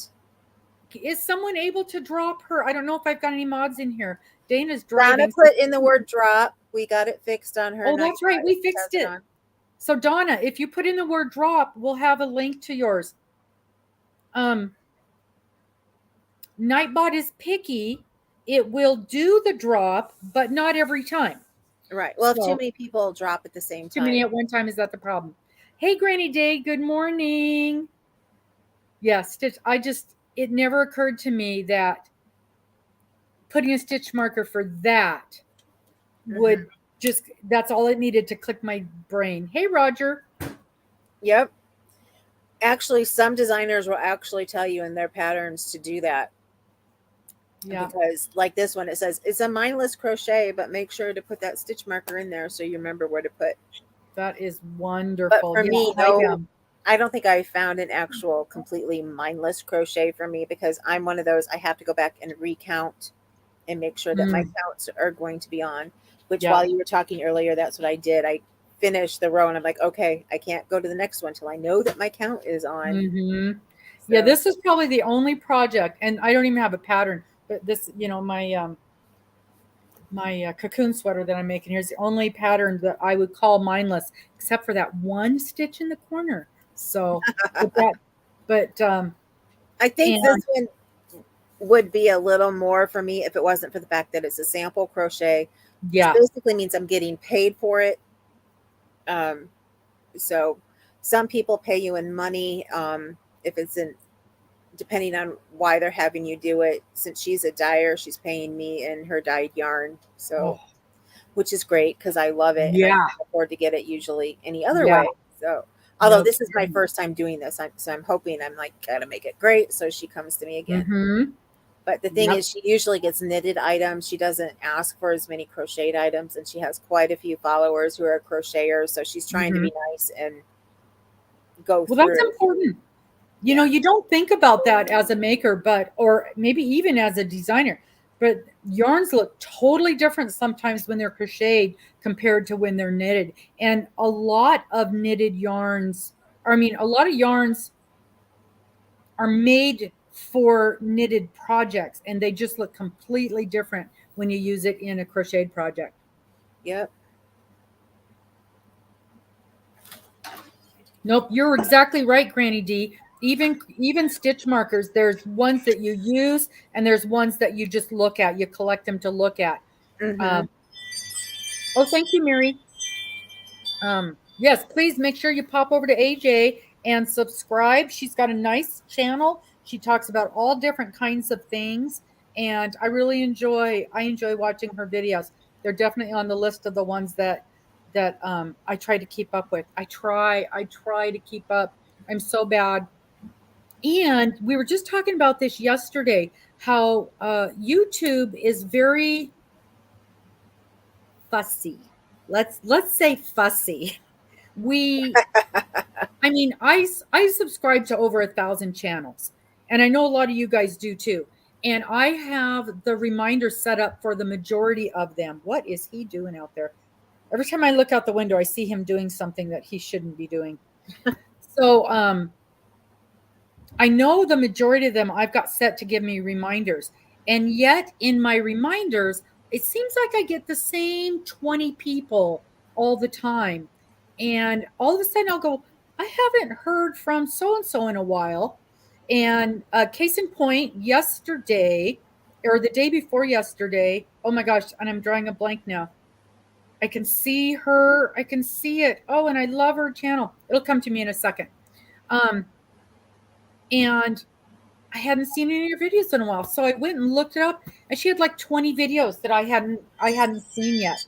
Is someone able to drop her? I don't know if I've got any mods in here. Dana's driving. Donna put in the word drop. We got it fixed on her. Oh, that's right. We fixed it. So Donna, if you put in the word drop, we'll have a link to yours. Nightbot is picky. It will do the drop, but not every time. Right. Well, if too many people drop at the same time. Too many at one time, is that the problem? Hey, Granny Day, good morning. Yes, it never occurred to me that putting a stitch marker for that would that's all it needed to click my brain. Hey, Roger. Yep. Actually, some designers will actually tell you in their patterns to do that. Yeah. Because like this one, it says it's a mindless crochet, but make sure to put that stitch marker in there so you remember where to put. That is wonderful. But for me, I don't think I found an actual completely mindless crochet for me, because I'm one of those, I have to go back and recount and make sure that my counts are going to be on, which while you were talking earlier, that's what I did. I finish the row and I'm like, okay, I can't go to the next one till I know that my count is on. Mm-hmm. Yeah, So this is probably the only project, and I don't even have a pattern, but this, my cocoon sweater that I'm making here is the only pattern that I would call mindless, except for that one stitch in the corner. So, but that, but I think this and one would be a little more for me if it wasn't for the fact that it's a sample crochet, which yeah, basically means I'm getting paid for it. Um, so some people pay you in money, if it's in, depending on why they're having you do it. Since she's a dyer, she's paying me in her dyed yarn. So, oh which is great because I love it and I yeah, can't afford to get it usually any other yeah, way. So, although no this is my kidding. first time doing this, I'm hoping I'm like, gotta make it great. So she comes to me again. Mm-hmm. But the thing Yep. is, she usually gets knitted items. She doesn't ask for as many crocheted items, and she has quite a few followers who are crocheters. So she's trying to Mm-hmm. be nice and go Well, that's through. important. Yeah. You don't think about that as a maker, but or maybe even as a designer. But yarns look totally different sometimes when they're crocheted compared to when they're knitted. And a lot of knitted yarns, a lot of yarns are made for knitted projects and they just look completely different when you use it in a crocheted project. Yep. Nope, you're exactly right, Granny D. Even stitch markers, there's ones that you use and there's ones that you just look at. You collect them to look at. Mm-hmm. Um, oh, thank you, Mary. Yes, please make sure you pop over to AJ and subscribe. She's got a nice channel. She talks about all different kinds of things, and I enjoy watching her videos. They're definitely on the list of the ones that I try to keep up with. I try to keep up. I'm so bad. And we were just talking about this yesterday, how YouTube is very fussy. Let's say fussy. We I subscribe to over 1,000 channels, and I know a lot of you guys do too. And I have the reminder set up for the majority of them. What is he doing out there? Every time I look out the window, I see him doing something that he shouldn't be doing. So I know the majority of them I've got set to give me reminders. And yet in my reminders, it seems like I get the same 20 people all the time. And all of a sudden I'll go, I haven't heard from so and so in a while. And case in point, yesterday or the day before yesterday, oh my gosh, and I'm drawing a blank now. I can see her, I can see it. Oh, and I love her channel. It'll come to me in a second. Um, and I hadn't seen any of your videos in a while. So I went and looked it up and she had like 20 videos that I hadn't seen yet.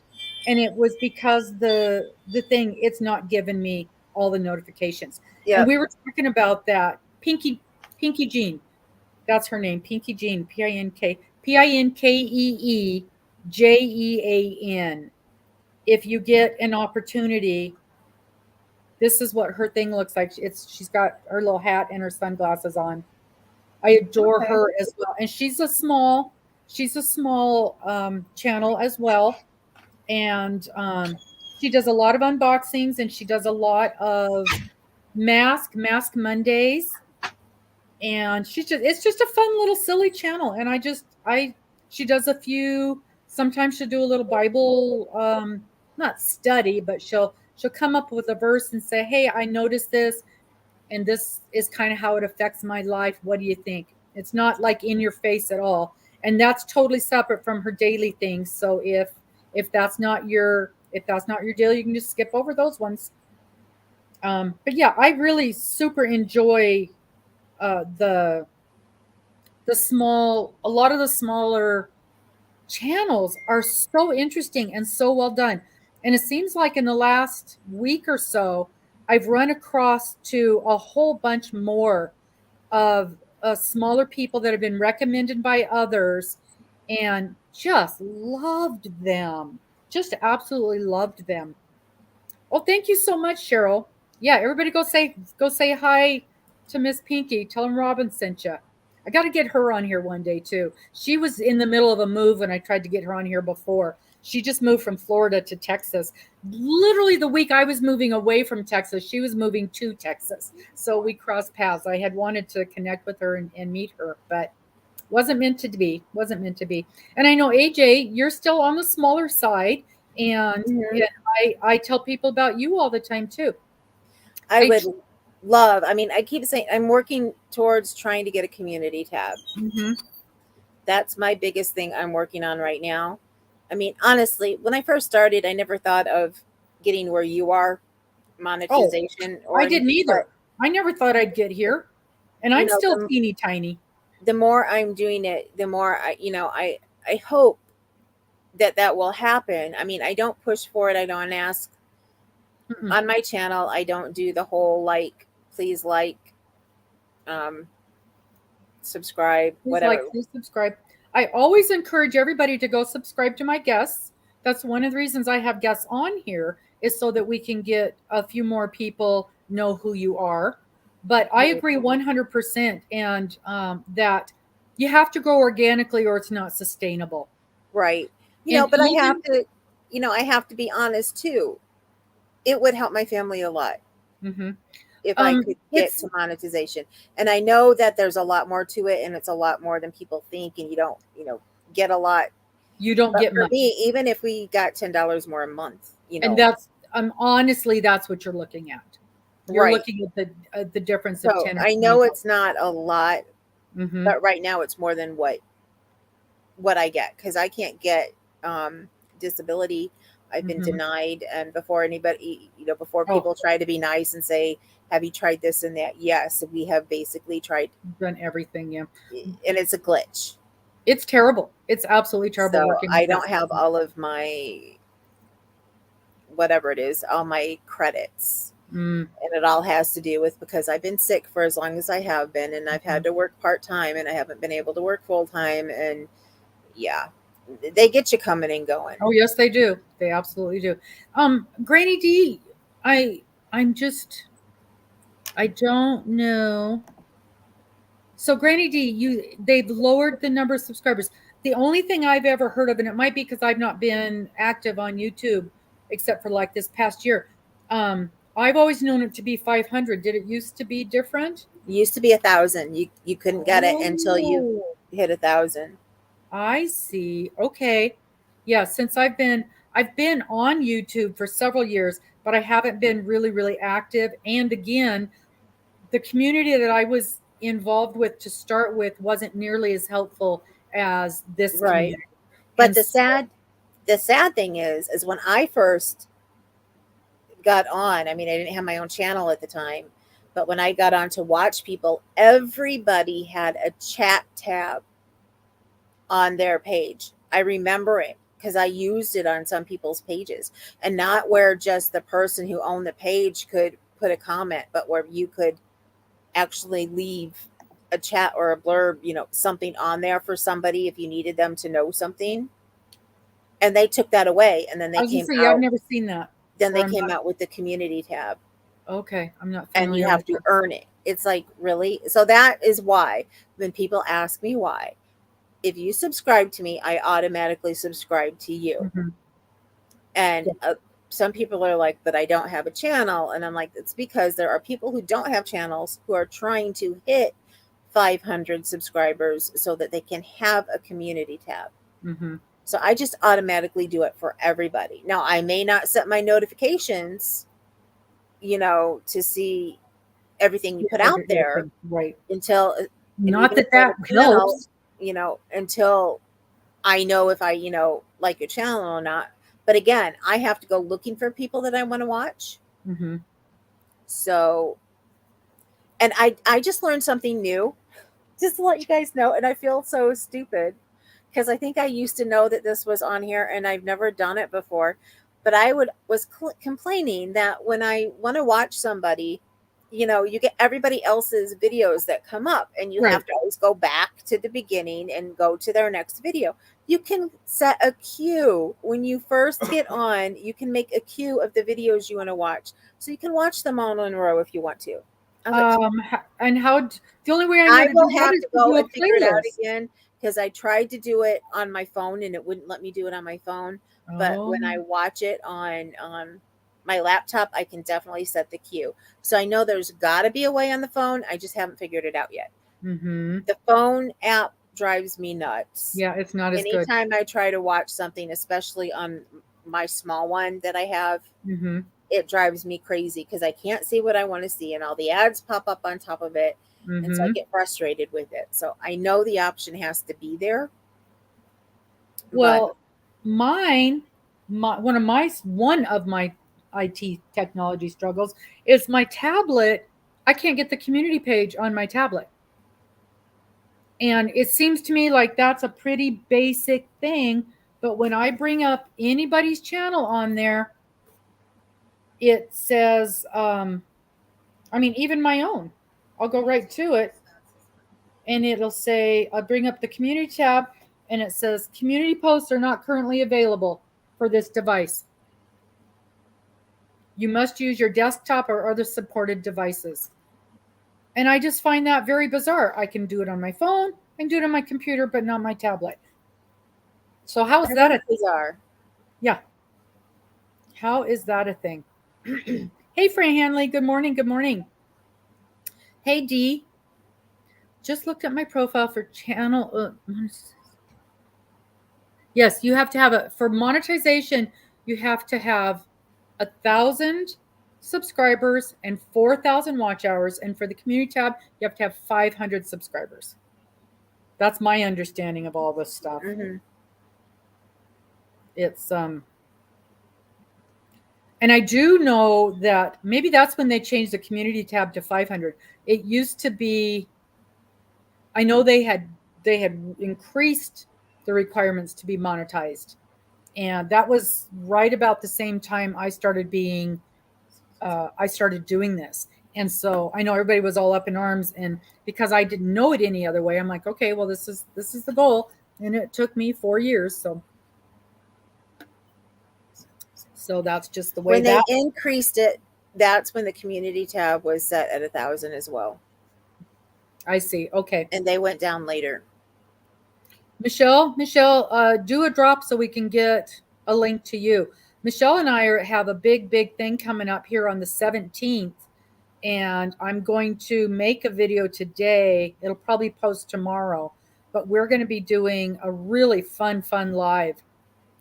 And it was because the thing it's not given me all the notifications. And Yep. we were talking about that. Pinky Jean. That's her name. Pinky Jean. Pinkeejean. If you get an opportunity, this is what her thing looks like. She's got her little hat and her sunglasses on. I adore Okay. her as well, and she's a small channel as well, and she does a lot of unboxings, and she does a lot of Mask Mondays, and it's just a fun little silly channel, and I she does a few. Sometimes she'll do a little Bible, not study, but she'll come up with a verse and say, "Hey, I noticed this and this is kind of how it affects my life. What do you think?" It's not like in your face at all, and that's totally separate from her daily things. So if that's not your deal, you can just skip over those ones. But yeah, I really super enjoy the a lot of the smaller channels are so interesting and so well done. And it seems like in the last week or so, I've run across to a whole bunch more of smaller people that have been recommended by others and just loved them. Just absolutely loved them. Well, thank you so much, Cheryl. Yeah, everybody go say hi to Miss Pinky. Tell them Robin sent you. I got to get her on here one day too. She was in the middle of a move when I tried to get her on here before. She just moved from Florida to Texas. Literally the week I was moving away from Texas, she was moving to Texas. So we crossed paths. I had wanted to connect with her and meet her, but wasn't meant to be. Wasn't meant to be. And I know AJ, you're still on the smaller side, Mhm. and I tell people about you all the time too. I I would love, I mean, I keep saying I'm working towards trying to get a community tab. hmm That's my biggest thing I'm working on right now. I mean, honestly, when I first started, I never thought of getting where you are, Oh, monetization or I didn't anything, either. but I never thought I'd get here, and you I'm know, still teeny tiny. the more I'm doing it, the more I hope that that will happen. I mean, I don't push for it. I don't ask Mm-mm. on my channel. I don't do the whole like, please like, um, subscribe, Please whatever. like, please subscribe. I always encourage everybody to go subscribe to my guests. That's one of the reasons I have guests on here is so that we can get a few more people know who you are. But I Right. agree 100% and that you have to grow organically or it's not sustainable. Right. And But I have even to, I have to be honest too. It would help my family a lot mhm. if I could get It's to monetization. And I know that there's a lot more to it and it's a lot more than people think and you don't, get a lot. you don't But get for much. me, even if we got $10 more a month, And that's honestly that's what you're looking at. You're right. looking at the difference of So 10 or I know 20. it's not a lot, Mhm. but right now it's more than what I get because I can't get disability. I've been Mhm. denied, and before anybody, before Oh, people try to be nice and say, "Have you tried this and that?" Yes, we have basically tried, done everything, yeah. and it's a glitch. It's terrible. It's absolutely terrible So working I with that don't have system. all of my whatever it is, all my credits. Mm, And it all has to do with because I've been sick for as long as I have been, and I've had mhm. to work part time, and I haven't been able to work full time, and yeah, they get you coming and going. Oh, yes, they do. They absolutely do. Granny D, I I'm just I don't know. So Granny D, they've lowered the number of subscribers. The only thing I've ever heard of, and it might be because I've not been active on YouTube except for like this past year. I've always known it to be 500. Did it used to be different? It used to be 1,000. You couldn't get it until you Oh, hit 1,000. I see. Okay. Yeah, since I've been on YouTube for several years, but I haven't been really active. And again, the community that I was involved with to start with wasn't nearly as helpful as this Right. community. But And the so, sad thing is when I first got on, I mean, I didn't have my own channel at the time, but when I got on to watch people, everybody had a chat tab on their page. I remember it because I used it on some people's pages, and not where just the person who owned the page could put a comment, but where you could actually leave a chat or a blurb, something on there for somebody if you needed them to know something. And they took that away, and I was gonna say, yeah, I've never seen that. they Or I'm came not out with the community tab, okay. I'm not and you familiar have with to that. earn it. It's like, really? So that is why when people ask me why, if you subscribe to me, I automatically subscribe to you. Mhm. And Yeah. some people are like, but I don't have a channel. And I'm like, it's because there are people who don't have channels who are trying to hit 500 subscribers so that they can have a community tab. Mhm. So I just automatically do it for everybody. Now, I may not set my notifications, to see everything you Yeah, put out there everything. Right. until, and Not even if that you have that a channel, helps. until I know if I, like your channel or not. But again, I have to go looking for people that I want to watch. Mhm. So, and I just learned something new, just to let you guys know. And I feel so stupid because I think I used to know that this was on here and I've never done it before. But I was complaining that when I want to watch somebody, you get everybody else's videos that come up and you Right. have to always go back to the beginning and go to their next video. You can set a queue when you first get on. You can make a queue of the videos you want to watch, so you can watch them all in a row if you want to. I was like, And the only way I know I to do will that have is to to go do a and figure it out playlist. again because I tried to do it on my phone and it wouldn't let me do it on my phone. But Oh. when I watch it on my laptop, I can definitely set the cue. So I know there's got to be a way on the phone. I just haven't figured it out yet. Mm-hmm. The phone app drives me nuts. Yeah, it's not as good. Anytime I try to watch something, especially on my small one that I have, Mm-hmm. it drives me crazy because I can't see what I want to see and all the ads pop up on top of it. And so I Mm-hmm. get frustrated with it. So I know the option has to be there, but Well, mine, one of my IT technology struggles is my tablet. I can't get the community page on my tablet. And it seems to me like that's a pretty basic thing. But when I bring up anybody's channel on there, it says, I mean, even my own, I'll go right to it and it'll say, I'll bring up the community tab and it says, community posts are not currently available for this device. You must use your desktop or other supported devices. And I just find that very bizarre. I can do it on my phone, I can do it on my computer, but not my tablet. So how is that that is a bizarre. yeah? How is that a thing? Hey, Fran Hanley. Good morning. Good morning. Hey, Dee. Just looked at my profile for channel. Yes, you have to have a for monetization. You have to have 1,000 subscribers and 4,000 watch hours, and for the community tab, you have to have 500 subscribers. That's my understanding of all this stuff. Mm-hmm. It's and I do know that maybe that's when they changed the community tab to 500. It used to be, I know they had increased the requirements to be monetized. And that was right about the same time I started doing this. And so I know everybody was all up in arms, and because I didn't know it any other way, I'm like, okay, well, this is the goal. And it took me 4 years. So that's just the way When they that increased it, that's when the community tab was set at 1,000 as well, I see. Okay. and they went down later. Michelle, do a drop so we can get a link to you. Michelle and have a big thing coming up here on the 17th, and I'm going to make a video today. It'll probably post tomorrow, but we're going to be doing a really fun live.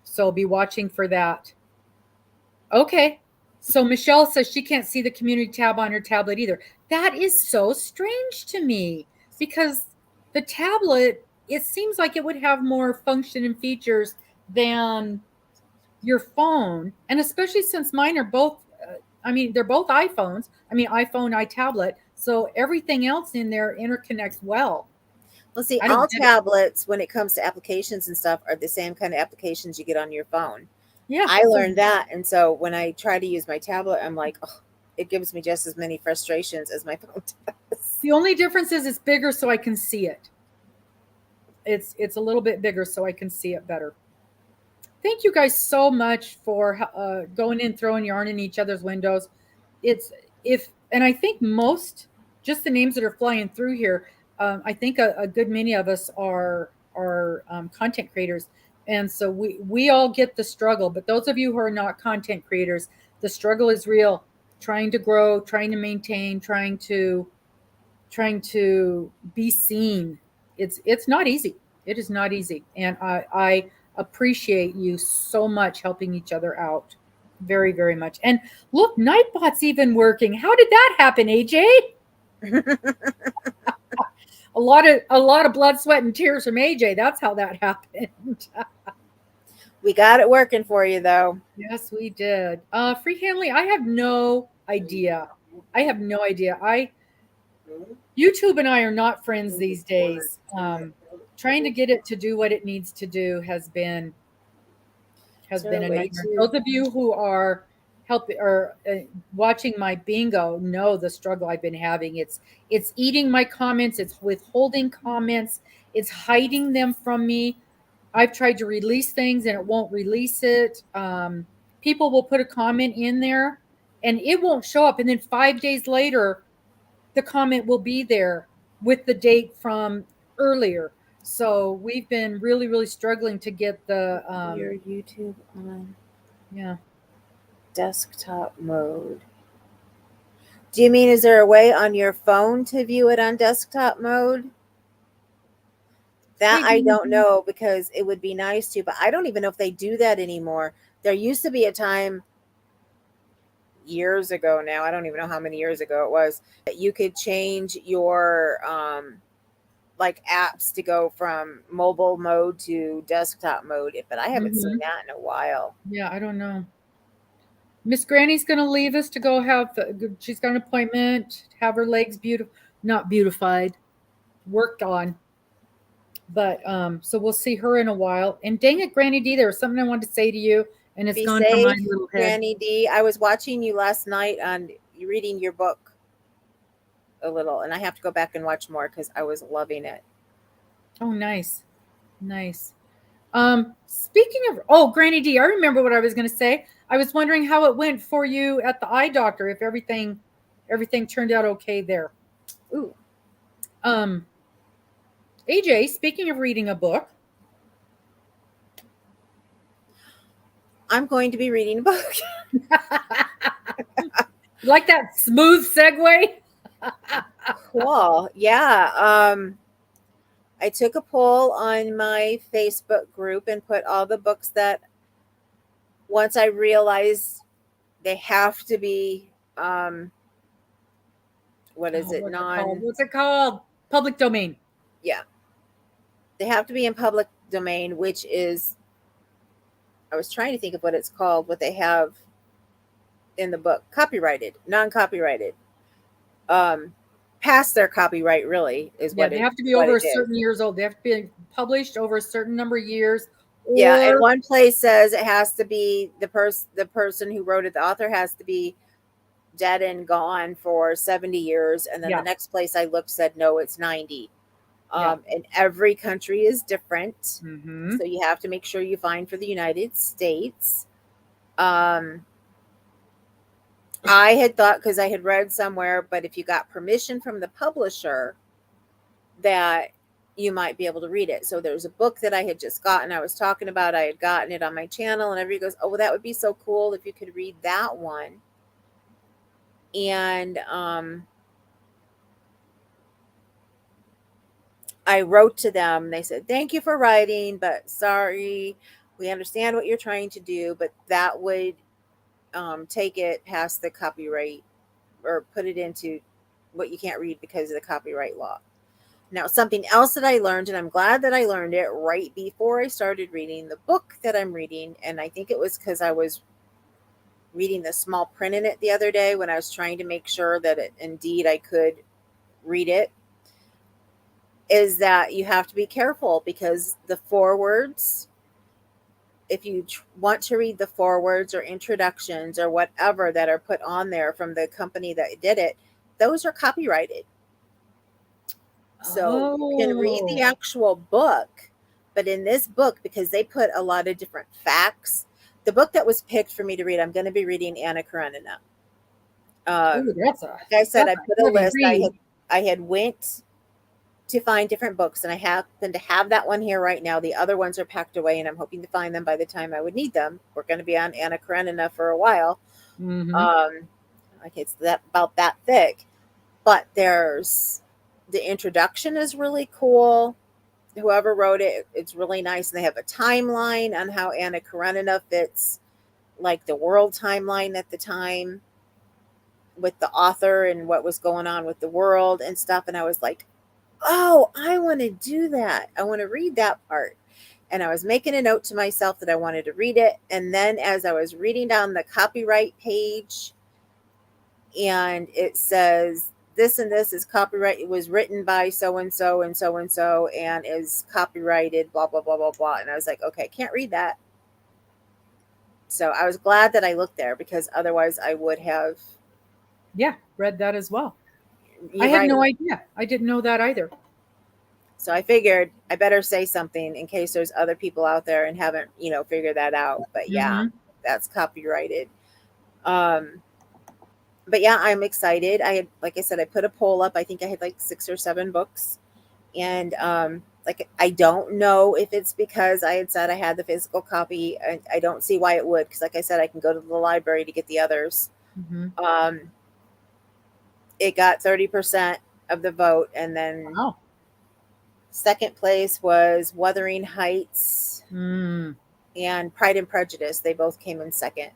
So be watching for that. Okay. So Michelle says she can't see the community tab on her tablet either. That is so strange to me because the tablet, it seems like it would have more function and features than your phone. And especially since mine are both, I mean, they're both iPhones. I mean, iPhone, iTablet. So everything else in there interconnects well. Well, see, I all don't get it. tablets, when it comes to applications and stuff, are the same kind of applications you get on your phone. Yeah. I So learned that. And so when I try to use my tablet, I'm like, oh, it gives me just as many frustrations as my phone does. the only difference is it's bigger so I can see it. It's a little bit bigger so I can see it better. Thank you guys so much for going in, throwing yarn in each other's windows. It's if and I think most just the names that are flying through here. I think a good many of us are content creators, and so we all get the struggle. But those of you who are not content creators, the struggle is real. Trying to grow, trying to maintain, trying to be seen. It's not easy. It is not easy, and I appreciate you so much helping each other out, very much. And look, Nightbot's even working. How did that happen, AJ? A lot of blood, sweat, and tears from AJ. That's how that happened. We got it working for you, though. Yes, we did. Free Hanley, I have no idea. I have no idea. I YouTube and I are not friends these days. Trying to get it to do what it needs to do has Is there been a a way nightmare. to? Those of you who are helping or watching my bingo know the struggle I've been having. It's eating my comments. It's withholding comments. It's hiding them from me. I've tried to release things and it won't release it. People will put a comment in there and it won't show up, and then 5 days later the comment will be there with the date from earlier. So we've been really, really struggling to get the Your YouTube on yeah. desktop mode. Do you mean, is there a way on your phone to view it on desktop mode? That Hey, I Granny don't D. know, because it would be nice to, but I don't even know if they do that anymore. There used to be a time years ago now, I don't even know how many years ago it was, that you could change your like apps to go from mobile mode to desktop mode, but I haven't seen Mhm. that in a while. Yeah, I don't know. Miss Granny's gonna leave us to go have she's got an appointment, have her legs not beautified, worked on. But so we'll see her in a while. And dang it, Granny D, there was something I wanted to say to you, and it's Be gone from my safe, little head. Granny D. I was watching you last night on you reading your book a little, and I have to go back and watch more because I was loving it. Oh, nice, nice. Speaking of, oh, Granny D, I remember what I was going to say. I was wondering how it went for you at the eye doctor. If everything turned out okay there. Ooh, Um, AJ, speaking of reading a book, I'm going to be reading a book. like that smooth segue. Cool. Yeah. I took a poll on my Facebook group and put all the books that, once I realized they have to be, what is Oh, it? what's it called? What's it called? Public domain. Yeah, they have to be in public domain, which is, I was trying to think of what it's called, what they have in the book: copyrighted, non-copyrighted, um, past their copyright, really, is Yeah, what they it have to be what over it a is. certain years old. They have to be published over a certain number of years, Yeah, and or one place says it has to be the person who wrote it, the author, has to be dead and gone for 70 years, and then the yeah, next place I looked said no, it's 90. yeah. And every country is different, Mm-hmm. so you have to make sure you find for the United States. um, I had thought, because I had read somewhere, but if you got permission from the publisher, that you might be able to read it. So there's a book that I had just gotten, I was talking about, I had gotten it on my channel, and everybody goes, oh, well, that would be so cool if you could read that one. And I wrote to them. They said, thank you for writing, but sorry, we understand what you're trying to do, but that would take it past the copyright, or put it into what you can't read because of the copyright law. Now, something else that I learned, and I'm glad that I learned it right before I started reading the book that I'm reading, and I think it was because I was reading the small print in it the other day when I was trying to make sure that it indeed I could read it, is that you have to be careful, because the forewords, if you want to read the forewords or introductions or whatever that are put on there from the company that did it, those are copyrighted. So you can read the Oh, actual book, but in this book, because they put a lot of different facts, the book that was picked for me to read, I'm going to be reading Anna Karenina. ooh, Like I said, that's I put a a heavy list. read. I had went to find different books, and I happen to have that one here right now. The other ones are packed away, and I'm hoping to find them by the time I would need them. We're going to be on Anna Karenina for a while. Mm-hmm. Um, like, it's that about that thick, but there's the introduction is really cool. Whoever wrote it, it's really nice, and they have a timeline on how Anna Karenina fits, like the world timeline at the time, with the author and what was going on with the world and stuff. And I was like, oh, I want to do that. I want to read that part. And I was making a note to myself that I wanted to read it. And then as I was reading down the copyright page, and it says this and this is copyright, it was written by so and so and so and so, and is copyrighted, blah blah blah blah blah. And I was like, okay, I can't read that. So I was glad that I looked there, because otherwise I would have. Yeah, read that as well. I You're had right. no idea. I didn't know that either. So I figured I better say something in case there's other people out there and haven't, figured that out. But yeah, Mm-hmm. that's copyrighted. Um, but yeah, I'm excited. I had, like I said, I put a poll up. I think I had like 6 or 7 books. And like, I don't know if it's because I had said I had the physical copy. I don't see why it would, because like I said, I can go to the library to get the others. Mm-hmm. Um, it got 30% of the vote, and then Wow. second place was Wuthering Heights Mm. and Pride and Prejudice. They both came in second.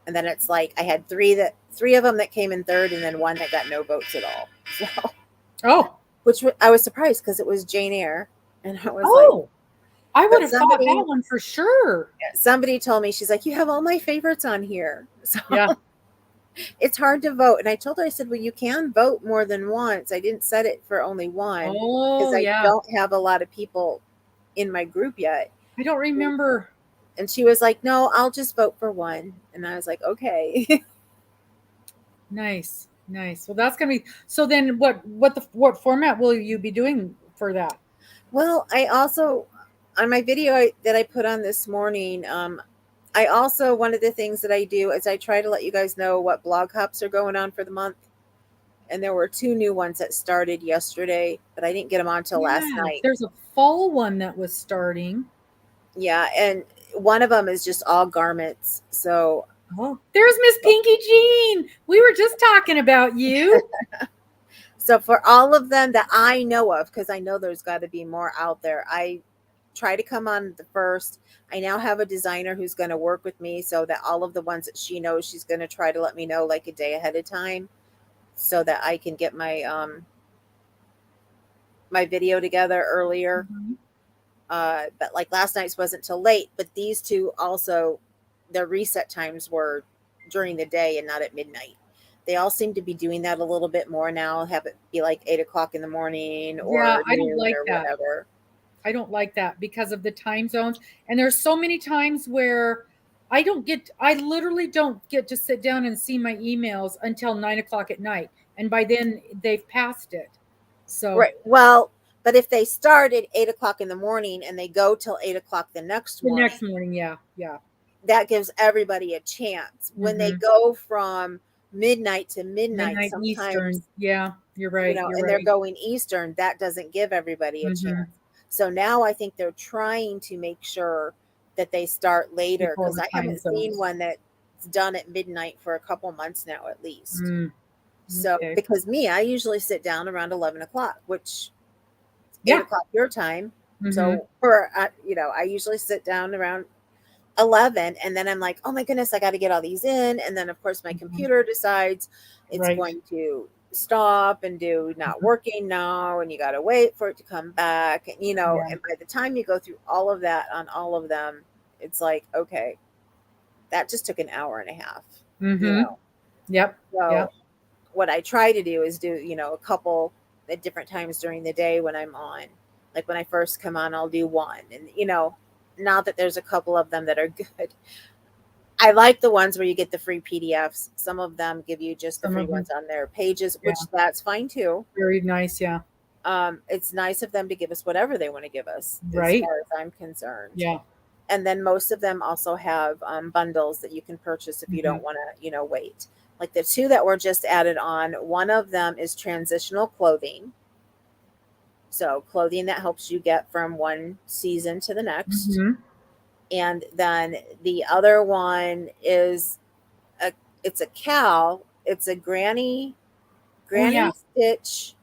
And then it's like I had three of them that came in third, and then one that got no votes at all. So, Oh. which I was surprised because it was Jane Eyre, and I was like, Oh. I would but have thought that somebody one for sure. somebody told me, she's like, you have all my favorites on here, so Yeah. it's hard to vote. And I told her, I said, well, you can vote more than once. I didn't set it for only one because Oh, I yeah. don't have a lot of people in my group yet. I don't remember. And she was like, no, I'll just vote for one. And I was like, okay. Nice. Nice. Well, that's gonna be so. Then, what format will you be doing for that? Well, I also, on my video that I put on this morning, I also, one of the things that I do is I try to let you guys know what blog hops are going on for the month. And there were 2 new ones that started yesterday, but I didn't get them on till last Yeah, night. there's a fall one that was starting. Yeah, and one of them is just all garments. So, Oh, there's Miss Pinky Jean. We were just talking about you. so for all of them that I know of, because I know there's got to be more out there, I try to come on the first. I now have a designer who's going to work with me so that all of the ones that she knows, she's going to try to let me know like a day ahead of time so that I can get my video together earlier. Mhm. But like last night's wasn't till late, but these two also, their reset times were during the day and not at midnight. They all seem to be doing that a little bit more now, have it be like 8 o'clock in the morning Yeah, or I don't noon like or that. whatever. I don't like that because of the time zones. And there's so many times where I literally don't get to sit down and see my emails until 9 o'clock at night. And by then they've passed it. So Right. Well, but if they start at 8 o'clock in the morning and they go till 8 o'clock the next the morning, next morning, yeah, yeah. that gives everybody a chance. When they Hmm. go from midnight to midnight, Midnight sometimes, Eastern. Yeah, you're right. You're and they're right. going Eastern, that doesn't give everybody a Hmm. chance. So now I think they're trying to make sure that they start later, Before because the I time haven't seen zones. one that's done at midnight for a couple months now, at least. Mm, So, okay. because me, I usually sit down around 11 o'clock, which eight Yeah. o'clock your time. Hmm. So, I usually sit down around 11, and then I'm like, oh my goodness, I got to get all these in. And then, of course, my Hmm. computer decides it's Right. going to stop and do not Hmm. working now. And you got to wait for it to come back. Yeah. And by the time you go through all of that on all of them, it's like, okay, that just took an hour and a half, you Hmm. know. Yep. So, Yep. what I try to do is do, a couple at different times during the day when I'm on. Like when I first come on, I'll do one. And, now that there's a couple of them that are good, I like the ones where you get the free PDFs. Some of them give you just the Some free of them. ones on their pages, Yeah. which that's fine too. Very nice. Yeah. It's nice of them to give us whatever they want to give us, as Right. far as I'm concerned. Yeah. And then most of them also have bundles that you can purchase if you Hmm. don't want to, wait. Like the 2 that were just added on, one of them is transitional clothing. So clothing that helps you get from one season to the next. Hmm. And then the other one is a it's a cowl. It's a Oh yeah. granny stitch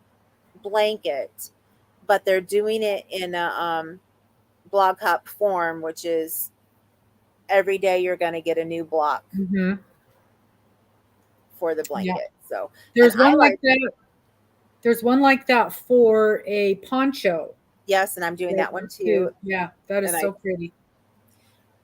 blanket, but they're doing it in a blog hop form, which is every day you're going to get a new block Hmm. for the Yeah. blanket. So, and There's I one like like, that. There's one like that for a poncho. yes, and I'm doing Right that one there too. too. Yeah, that And is I so pretty.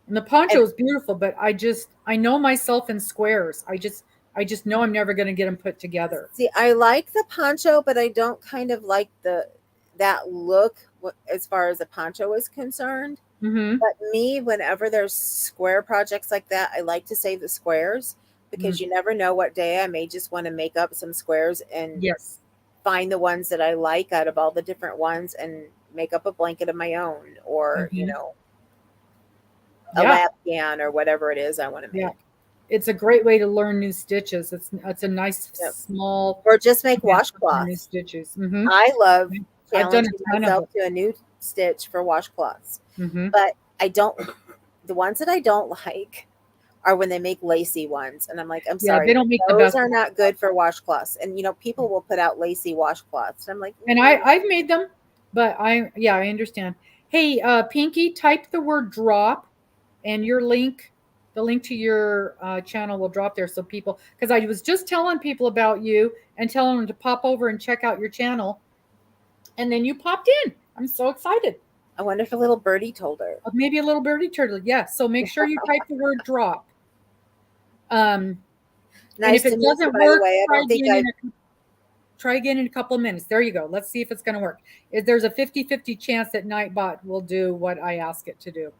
And the poncho is beautiful, but I know myself in squares. I just know I'm never going to get them put together. see, I like the poncho, but I don't kind of like that look as far as the poncho is concerned. Hmm. But me, whenever there's square projects like that, I like to save the squares because Mm. you never know what day I may just want to make up some squares and Yes. find the ones that I like out of all the different ones and make up a blanket of my own, or, Hmm. a Yeah. lap gown or whatever it is I want to Yeah. make. It's a great way to learn new stitches. It's a nice Yep. small Or just make format to learn new washcloths. stitches. Hmm. I love I've done challenging a ton of myself it. to a new stitch for washcloths. Hmm. But I don't, the ones that I don't like are when they make lacy ones. And I'm like, I'm Yeah, they sorry, don't make the those best are ones. not good for washcloths. And, people will put out lacy washcloths. I'm like, And "Mm, I've made them, but yeah, I understand. Hey, Pinky, type the word drop, and the link to your channel will drop there, so people, because I was just telling people about you and telling them to pop over and check out your channel, and then you popped in. I'm so excited. I wonder if a little birdie told her." Maybe a little birdie turtle. Yeah. So make sure you type the word drop. Um, and if Nice to it meet you, doesn't by the work, way. I don't think I've, try again in a couple of minutes. There you go. Let's see if it's going to work. There's a 50-50 chance that Nightbot will do what I ask it to do.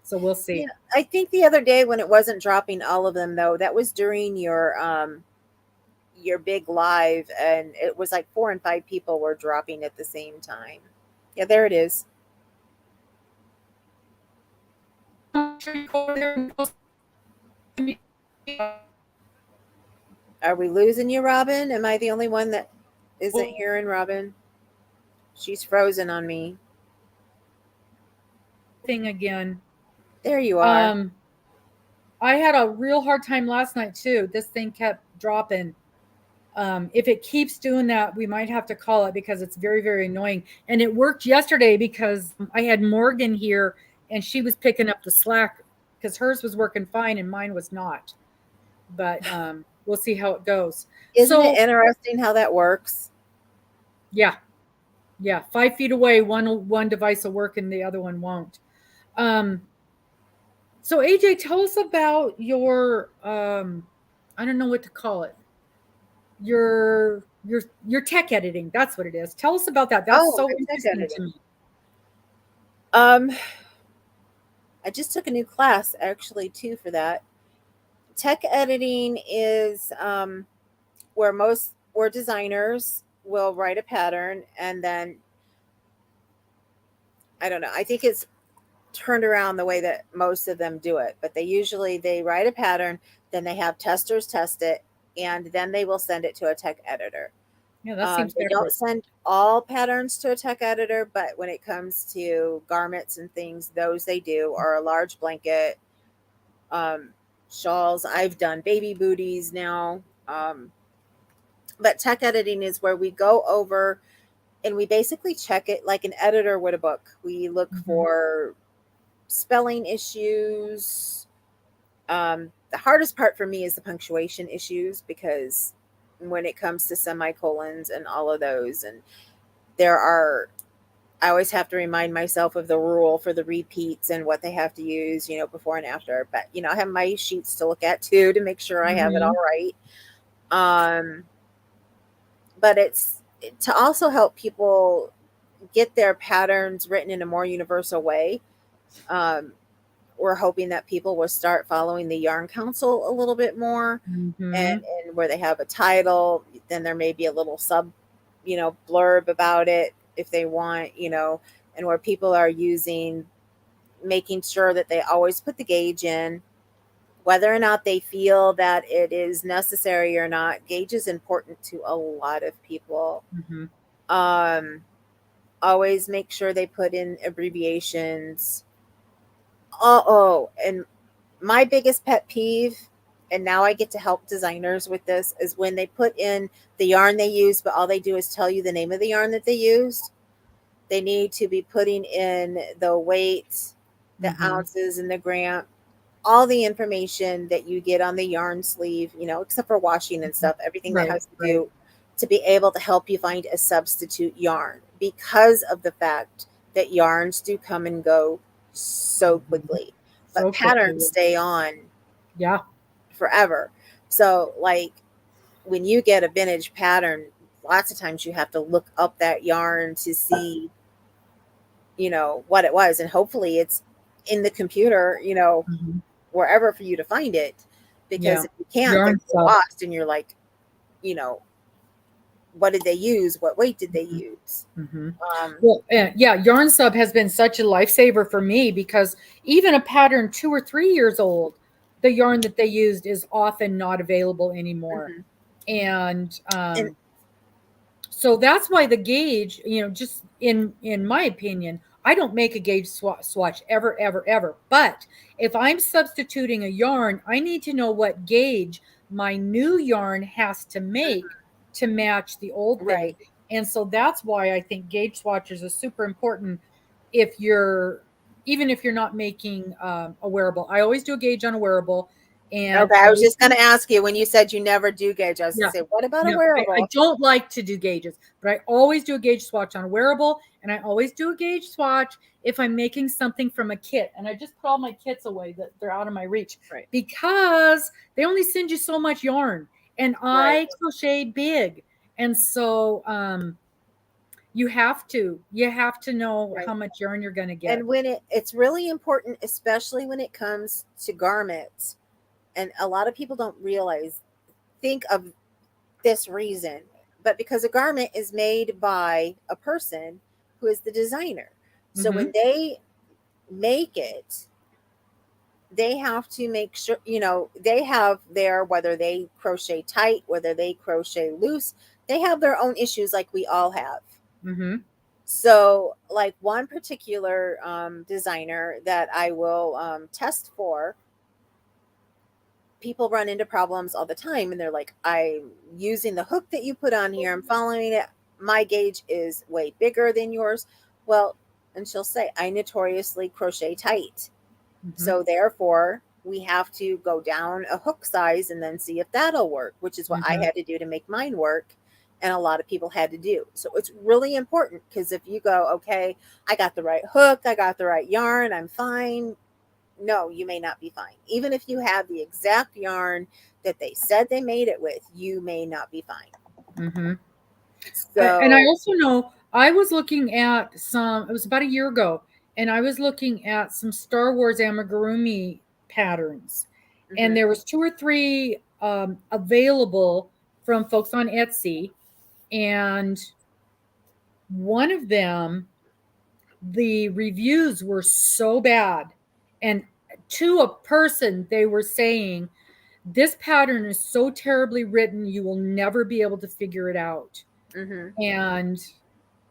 So we'll see. I think the other day when it wasn't dropping all of them though, that was during your big live, and it was like 4 and 5 people were dropping at the same time. Yeah, there it is. Are we losing you, Robin? Am I the only one that isn't hearing Robin? She's frozen on me. Thing again. There you are. Um, I had a real hard time last night too. This thing kept dropping. If it keeps doing that, we might have to call it because it's very, very annoying. And it worked yesterday because I had Morgan here and she was picking up the slack because hers was working fine and mine was not. But we'll see how it goes. Isn't it So interesting how that works? yeah, yeah, 5 feet away, one device will work and the other one won't. Um, so AJ, tell us about your I don't know what to call it. Your tech editing. That's what it is. Tell us about that. That's Oh, so my tech interesting to editing. me. Um, I just took a new class actually too for that. Tech editing is where designers will write a pattern, and then I don't know. I think it's turned around the way that most of them do it, but they write a pattern, then they have testers test it, and then they will send it to a tech editor. Yeah, that seems They don't accurate. send all patterns to a tech editor, but when it comes to garments and things, those they do, or a large blanket, um, shawls. I've done baby booties now. But tech editing is where we go over and we basically check it like an editor would a book. We look Hmm. for spelling issues. The hardest part for me is the punctuation issues, because when it comes to semicolons and all of those, and there are, I always have to remind myself of the rule for the repeats and what they have to use, before and after. But, I have my sheets to look at too to make sure I have it all Hmm. right. Um, but it's to also help people get their patterns written in a more universal way. Um, we're hoping that people will start following the Yarn Council a little bit more, and, Hmm. and where they have a title, then there may be a little blurb about it if they want, and where people are making sure that they always put the gauge in, whether or not they feel that it is necessary or not. Gauge is important to a lot of people. Hmm. Um, Always make sure they put in abbreviations. And my biggest pet peeve, and now I get to help designers with this, is when they put in the yarn they use, but all they do is tell you the name of the yarn that they used. They need to be putting in the weight, the Hmm. ounces, and the gram, all the information that you get on the yarn sleeve, except for washing and stuff, everything that Right, has to right. do to be able to help you find a substitute yarn, because of the fact that yarns do come and go so Hmm. quickly, but So patterns quickly. stay on Yeah. forever. So, like, when you get a vintage pattern, lots of times you have to look up that yarn to see, what it was. And hopefully it's in the computer, Hmm. wherever for you to find it. Because Yeah. if you can't, then Yarn you're sub. lost and you're like, you know, what did they use? What weight did they use? Hmm. Um, Well, yeah, Yarn Sub has been such a lifesaver for me because even a pattern 2 or 3 years old, the yarn that they used is often not available anymore. mhm. And And So that's why the gauge, just in my opinion, I don't make a gauge swatch ever, ever, ever. But if I'm substituting a yarn, I need to know what gauge my new yarn has to make to match the old thing. Right. And so that's why I think gauge swatches are super important if you're even if you're not making a wearable. I always do a gauge on a wearable, and Okay, I I was always just going to ask you when you said you never do gauge. I was going yeah. to say, what about a No, I wearable? don't like to do gauges, but I always do a gauge swatch on a wearable, and I always do a gauge swatch if I'm making something from a kit. And I just put all my kits away that they're out of my reach Right. because they only send you so much yarn, and Right. I crochet big, and so you have to know Right. how much yarn you're going to get. And when it's really important, especially when it comes to garments, and a lot of people don't think of this reason, but because a garment is made by a person who is the designer. So Mm-hmm. when they make it, they have to make sure, they have their, whether they crochet tight, whether they crochet loose, they have their own issues like we all have. Mm-hmm. So, like one particular designer that I will test for, people run into problems all the time, and they're like, I'm using the hook that you put on here, I'm following it. My gauge is way bigger than yours. Well, and she'll say, I notoriously crochet tight. Mm-hmm. So, therefore, we have to go down a hook size and then see if that'll work, which is what I Mm-hmm. had to do to make mine work. And a lot of people had to do. So it's really important because if you go, okay, I got the right hook, I got the right yarn, I'm fine. No, you may not be fine. Even if you have the exact yarn that they said they made it with, you may not be fine. Mm-hmm. And I So, also know I was looking at some, it was about a year ago, and I was looking at some Star Wars amigurumi patterns. And mhm, there was two or three available from folks on Etsy. And one of them, the reviews were so bad. And to a person, they were saying, this pattern is so terribly written, you will never be able to figure it out. mhm, And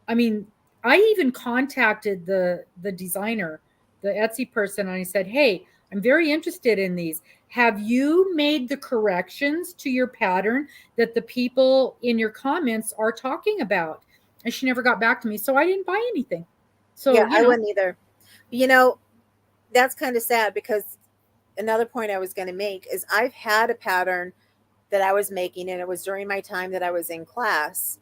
I mean, I even contacted the designer, the Etsy person, and I said, "Hey, I'm very interested in these. Have you made the corrections to your pattern that the people in your comments are talking about?" And she never got back to me, so I didn't buy anything. yeah, So, I wouldn't either. You know, that's kind of sad because another point I was going to make is I've had a pattern that I was making, and it was during my time that I was in class,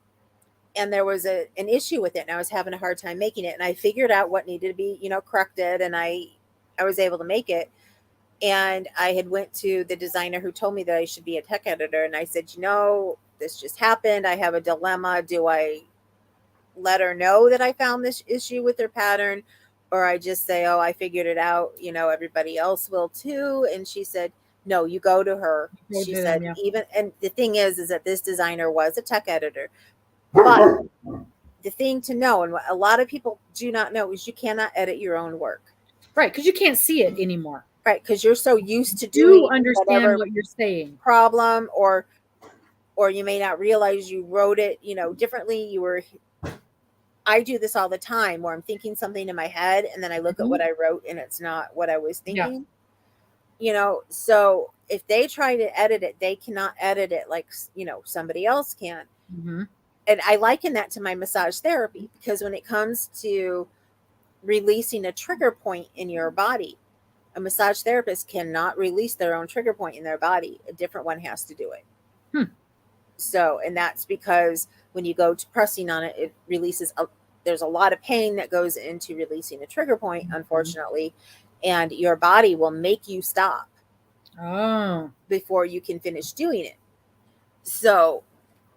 and there was an issue with it, and I was having a hard time making it, and I figured out what needed to be, corrected, and I was able to make it. And I had went to the designer who told me that I should be a tech editor, and I said, this just happened. I have a dilemma. Do I let her know that I found this issue with her pattern, or I just say, oh, I figured it out, everybody else will too? And she said, no, you go to her. go She to them, said, yeah. even, and the thing is that this designer was a tech editor, but the thing to know, and what a lot of people do not know, is you cannot edit your own work. Right, because you can't see it anymore. Right, because you're so used to You doing understand whatever what you're saying. problem, or you may not realize you wrote it, differently. I do this all the time where I'm thinking something in my head and then I look at Mhm. what I wrote and it's not what I was Yeah. thinking. So if they try to edit it, they cannot edit it like, somebody else can. Hmm. And I liken that to my massage therapy, because when it comes to releasing a trigger point in your body, a massage therapist cannot release their own trigger point in their body. A different one has to do it. Hmm. So, and that's because when you go to pressing on it, it releases there's a lot of pain that goes into releasing a trigger point, unfortunately, and your body will make you stop Oh. before you can finish doing it. So,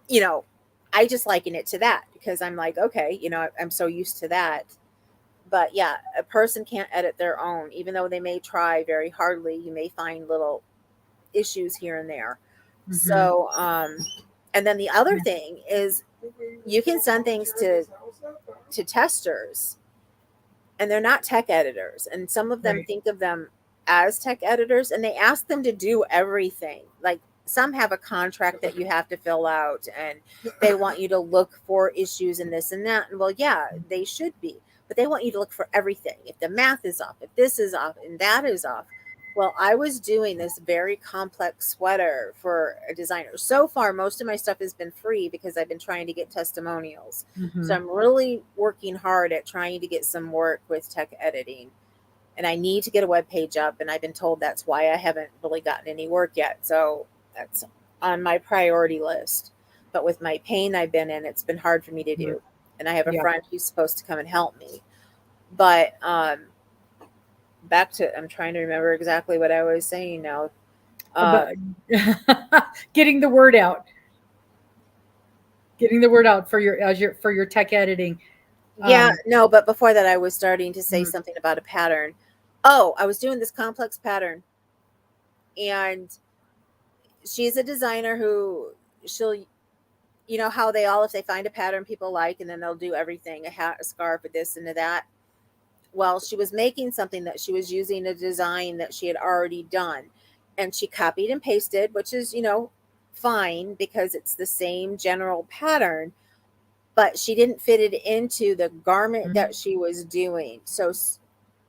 you know, I just liken it to that because I'm like, okay, I'm so used to that. But yeah, a person can't edit their own, even though they may try very hardly. You may find little issues here and there. Hmm. So, and then the other thing is you can send things to testers, and they're not tech editors, and some of them Right. think of them as tech editors, and they ask them to do everything. Like, some have a contract that you have to fill out, and they want you to look for issues in this and that. And well, yeah, they should be, but they want you to look for everything. If the math is off, if this is off, and that is off. Well, I was doing this very complex sweater for a designer. So far, most of my stuff has been free because I've been trying to get testimonials. So Mm-hmm. I'm really working hard at trying to get some work with tech editing. And I need to get a web page up, and I've been told that's why I haven't really gotten any work yet. So that's on my priority list. But with my pain I've been in, it's been hard for me to do. And I have a Yeah. friend who's supposed to come and help me. But back to, I'm trying to remember exactly what I was saying now. But Um, getting the word out, getting the word out for your tech editing. yeah, Um, no, but before that, I was starting to say mm, something about a pattern. Oh, I was doing this complex pattern, and she's a designer who she'll, you know how they all, if they find a pattern people like, and then they'll do everything, a hat, a scarf, a this and a that. Well, she was making something that she was using a design that she had already done, and she copied and pasted, which is, fine because it's the same general pattern, but she didn't fit it into the garment mm, that she was doing. So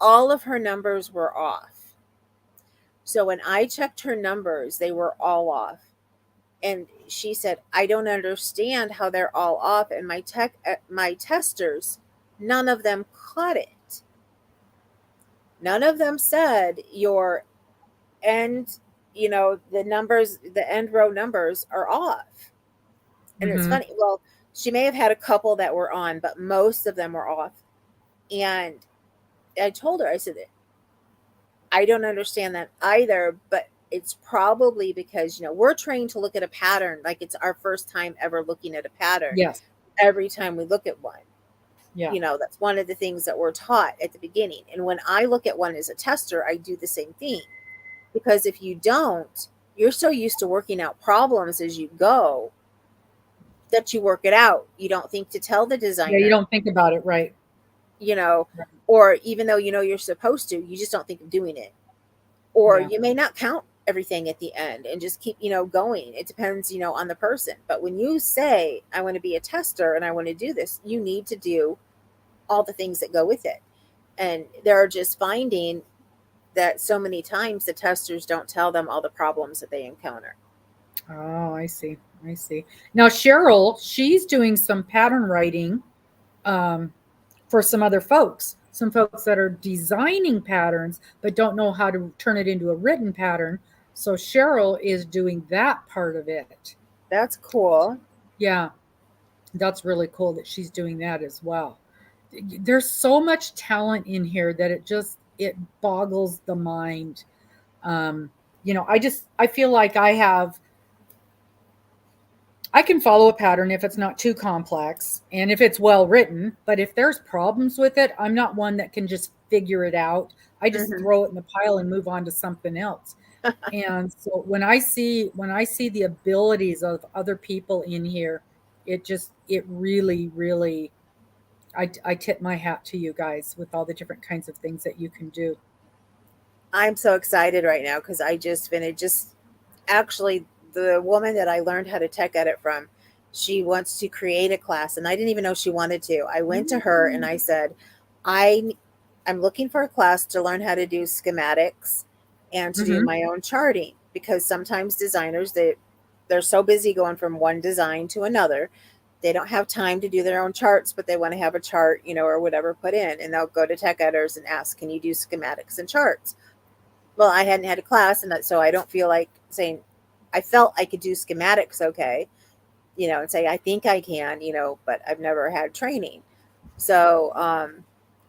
all of her numbers were off. So when I checked her numbers, they were all off. And she said, I don't understand how they're all off. And my testers, none of them caught it. None of them said your end, the numbers, the end row numbers are off. And it's mm-hmm. funny. Well, she may have had a couple that were on, but most of them were off. And I told her, I said, I don't understand that either, but it's probably because, we're trained to look at a pattern like it's our first time ever looking at a pattern Yes. every time we look at one. Yeah. That's one of the things that we're taught at the beginning. And when I look at one as a tester, I do the same thing. Because if you don't, you're so used to working out problems as you go that you work it out. You don't think to tell the Yeah. You designer, don't think about it, right? you know, Right. or even though you're supposed to, you just don't think of doing it. Or Yeah. you may not count everything at the end and just keep, going. It depends, on the person. But when you say, I want to be a tester and I want to do this, you need to do all the things that go with it. And they're just finding that so many times the testers don't tell them all the problems that they encounter. Oh, I see. I see. Now Cheryl, she's doing some pattern writing um, for some folks that are designing patterns but don't know how to turn it into a written pattern. So Cheryl is doing that part of it. That's cool. Yeah, that's really cool that she's doing that as well. There's so much talent in here that it boggles the mind. Um, I feel like I can follow a pattern if it's not too complex and if it's well written. But if there's problems with it, I'm not one that can just figure it out. I just Hmm. throw it in the pile and move on to something else. And so when I see the abilities of other people in here, it really, really, I tip my hat to you guys with all the different kinds of things that you can do. I'm so excited right now because I just finished, just actually, the woman that I learned how to tech edit from, she wants to create a class, and I didn't even know she wanted to. I went to her and I said, I I'm looking for a class to learn how to do schematics and to do Mm-hmm. my own charting, because sometimes designers, they're so busy going from one design to another, they don't have time to do their own charts, but they want to have a chart, or whatever put in, and they'll go to tech editors and ask, can you do schematics and charts? Well, I hadn't had a class, and so I don't feel like saying, I felt I could do schematics okay, and say I think I can, but I've never had training. So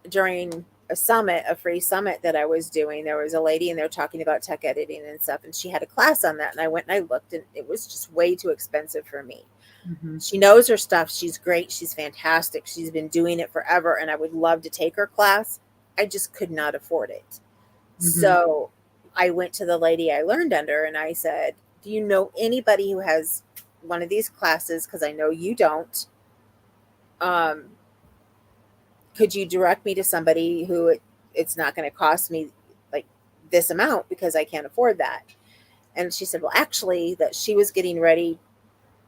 during a free summit that I was doing, there was a lady in there talking about tech editing and stuff, and she had a class on that, and I went and I looked, and it was just way too expensive for me. Mm-hmm. She knows her stuff. She's great. She's fantastic. She's been doing it forever, and I would love to take her class. I just could not afford it. Mm-hmm. So I went to the lady I learned under and I said, do you know anybody who has one of these classes? Because I know you don't. Um, could you direct me to somebody who it's not going to cost me like this amount, because I can't afford that? And she said, well, actually, that she was getting ready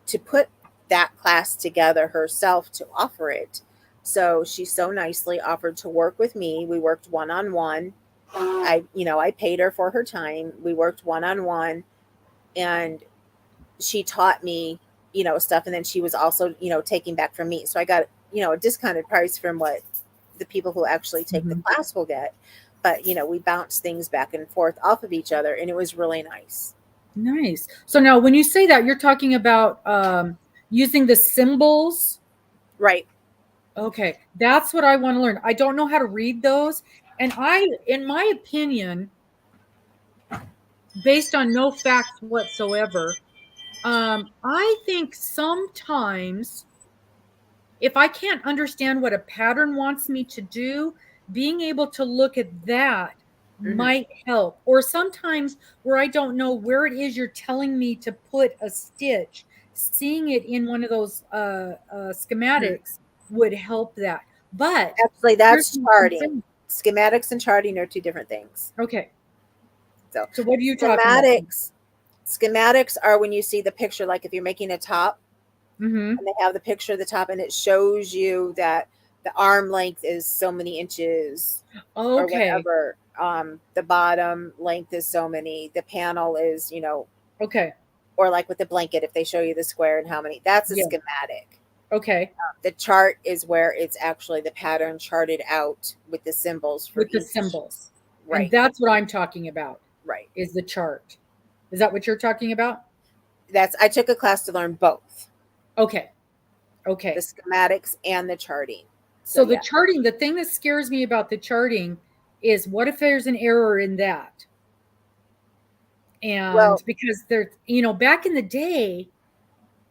to put that class together herself to offer it. So she so nicely offered to work with me. We worked one on one. I paid her for her time. We worked one on one, and she taught me, stuff. And then she was also, taking back from me. So I got, a discounted price from what the people who actually take the Mhm. class will get. But, we bounced things back and forth off of each other, and it was really nice. Nice. So now when you say that, you're talking about using the symbols. Right. Okay, that's what I want to learn. I don't know how to read those. And in my opinion, based on no facts whatsoever, I think sometimes if I can't understand what a pattern wants me to do, being able to look at that Hmm. might help. Or sometimes where I don't know where it is you're telling me to put a stitch, seeing it in one of those Hmm. schematics would help that. But Actually, here's that's the charting. thing. Schematics and charting are two different things. Okay, So, so what are you talking about? schematics are when you see the picture, like if you're making a top Mm-hmm. and they have the picture of the top and it shows you that the arm length is so many inches or Okay, whatever. The bottom length is so many. The panel is, okay, or like with the blanket, if they show you the square and how many, that's a yeah, schematic. okay, The chart is where it's actually the pattern charted out with the symbols for with the each. symbols. And Right, that's what I'm talking about right. is the chart. Is that what you're talking about? I took a class to learn both Okay. the Okay. schematics and the charting. So So the yeah. charting, the thing that scares me about the charting is what if there's an error in that? And Well, because there's, back in the day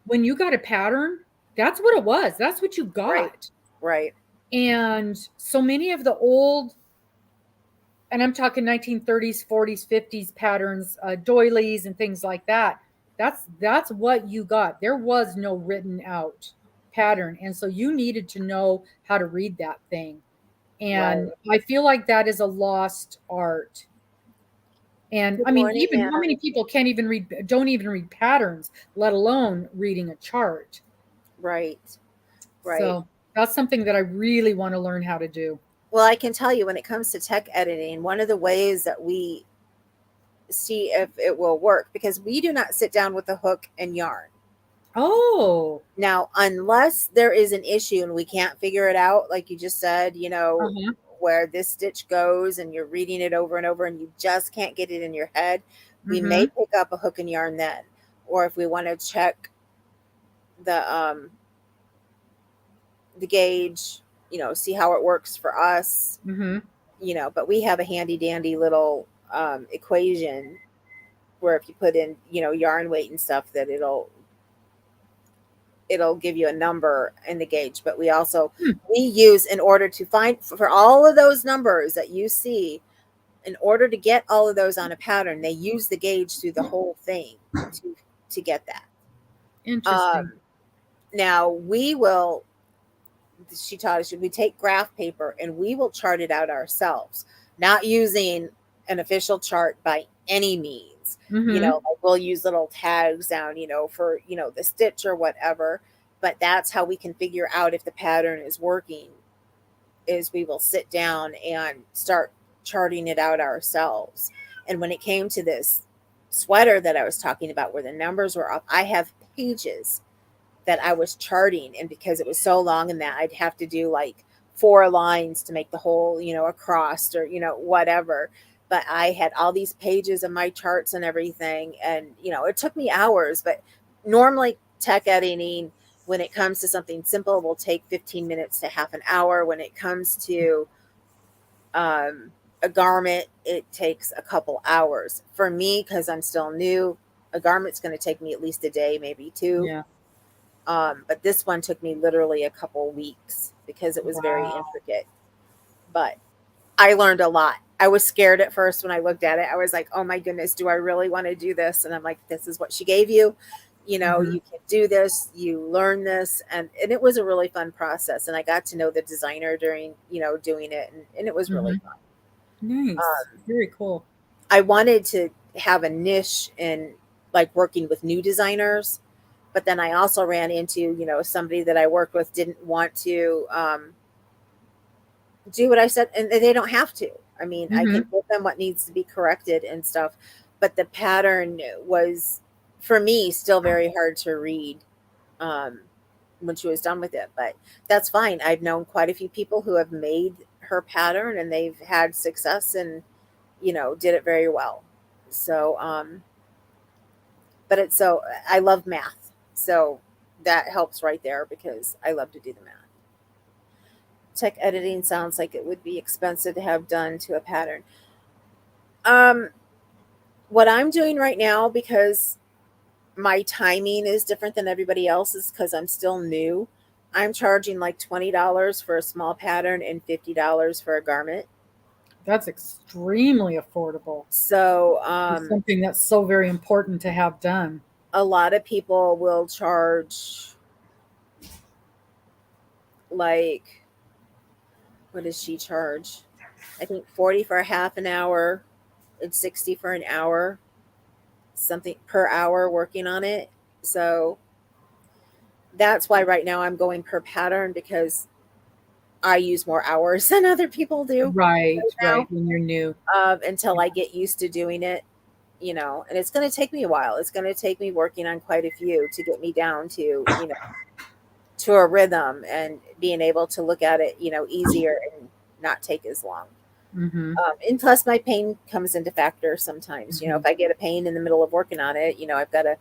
when you got a pattern, that's what it was. That's what you right, got. right, And so many of the old, and I'm talking 1930s, 40s, 50s patterns, doilies and things like that. That's what you got. There was no written out pattern, and so you needed to know how to read that thing. right. And I feel like that is a lost art. And Good I mean, morning, even how Anna. many people can't even read, don't even read patterns, let alone reading a chart. Right, right. So that's something that I really want to learn how to do. Well, I can tell you when it comes to tech editing, one of the ways that we see if it will work, because we do not sit down with a hook and yarn. Oh, Now, unless there is an issue and we can't figure it out, like you just said, uh-huh. where this stitch goes and you're reading it over and over and you just can't get it in your head, we may Mm-hmm. pick up a hook and yarn then. Or if we want to check the the gauge, see how it works for us, Mm-hmm. but we have a handy dandy little equation where if you put in, yarn weight and stuff, that it'll give you a number in the gauge. But Hmm. we use, in order to find for all of those numbers that you see, in order to get all of those on a pattern, they use the gauge through the whole thing to get that. Interesting. um Now we will, she taught us, we take graph paper and we will chart it out ourselves, not using an official chart by any means. Mm-hmm. Like we'll use little tags down, for, the stitch or whatever. But that's how we can figure out if the pattern is working, is we will sit down and start charting it out ourselves. And when it came to this sweater that I was talking about where the numbers were up, I have pages that I was charting. And because it was so long in that, I'd have to do like 4 lines to make the whole, across, or, whatever. But I had all these pages of my charts and everything. And, it took me hours. But normally, tech editing, when it comes to something simple, will take 15 minutes to half an hour. When it comes to a garment, it takes a couple hours. For me, because I'm still new, a garment's going to take me at least a day, maybe two. Yeah. But this one took me literally a couple weeks because it was very Wow. intricate. But I learned a lot. I was scared at first when I looked at it. I was like, oh my goodness, do I really want to do this? And I'm like, this is what she gave you. Mm-hmm. You can do this, you learn this. And it was a really fun process. And I got to know the designer during, doing it. And it was really Mm-hmm. fun. Nice. Um, Very cool. I wanted to have a niche in like working with new designers. But then I also ran into, somebody that I worked with didn't want to do what I said, and they don't have to. I mean, I can Hmm. give them what needs to be corrected and stuff, but the pattern was, for me, still very hard to read um, when she was done with it. But that's fine. I've known quite a few people who have made her pattern and they've had success and, did it very well. So, but it's so, I love math. So that helps right there because I love to do the math. Tech editing sounds like it would be expensive to have done to a pattern. Um, what I'm doing right now, because my timing is different than everybody else's because I'm still new, I'm charging like $20 for a small pattern and $50 for a garment. That's extremely affordable. So It's something that's so very important to have done. a lot of people will charge like, what does she charge? I think 40 for a half an hour and 60 for an hour, something per hour working on it. So that's why right now I'm going per pattern because I use more hours than other people do Right, right right. now, When you're new. until Yeah. I get used to doing it, and it's going to take me a while. It's going to take me working on quite a few to get me down to, to a rhythm and being able to look at it, easier and not take as long. Hmm. And plus, my pain comes into factor sometimes. Hmm. If I get a pain in the middle of working on it, I've got to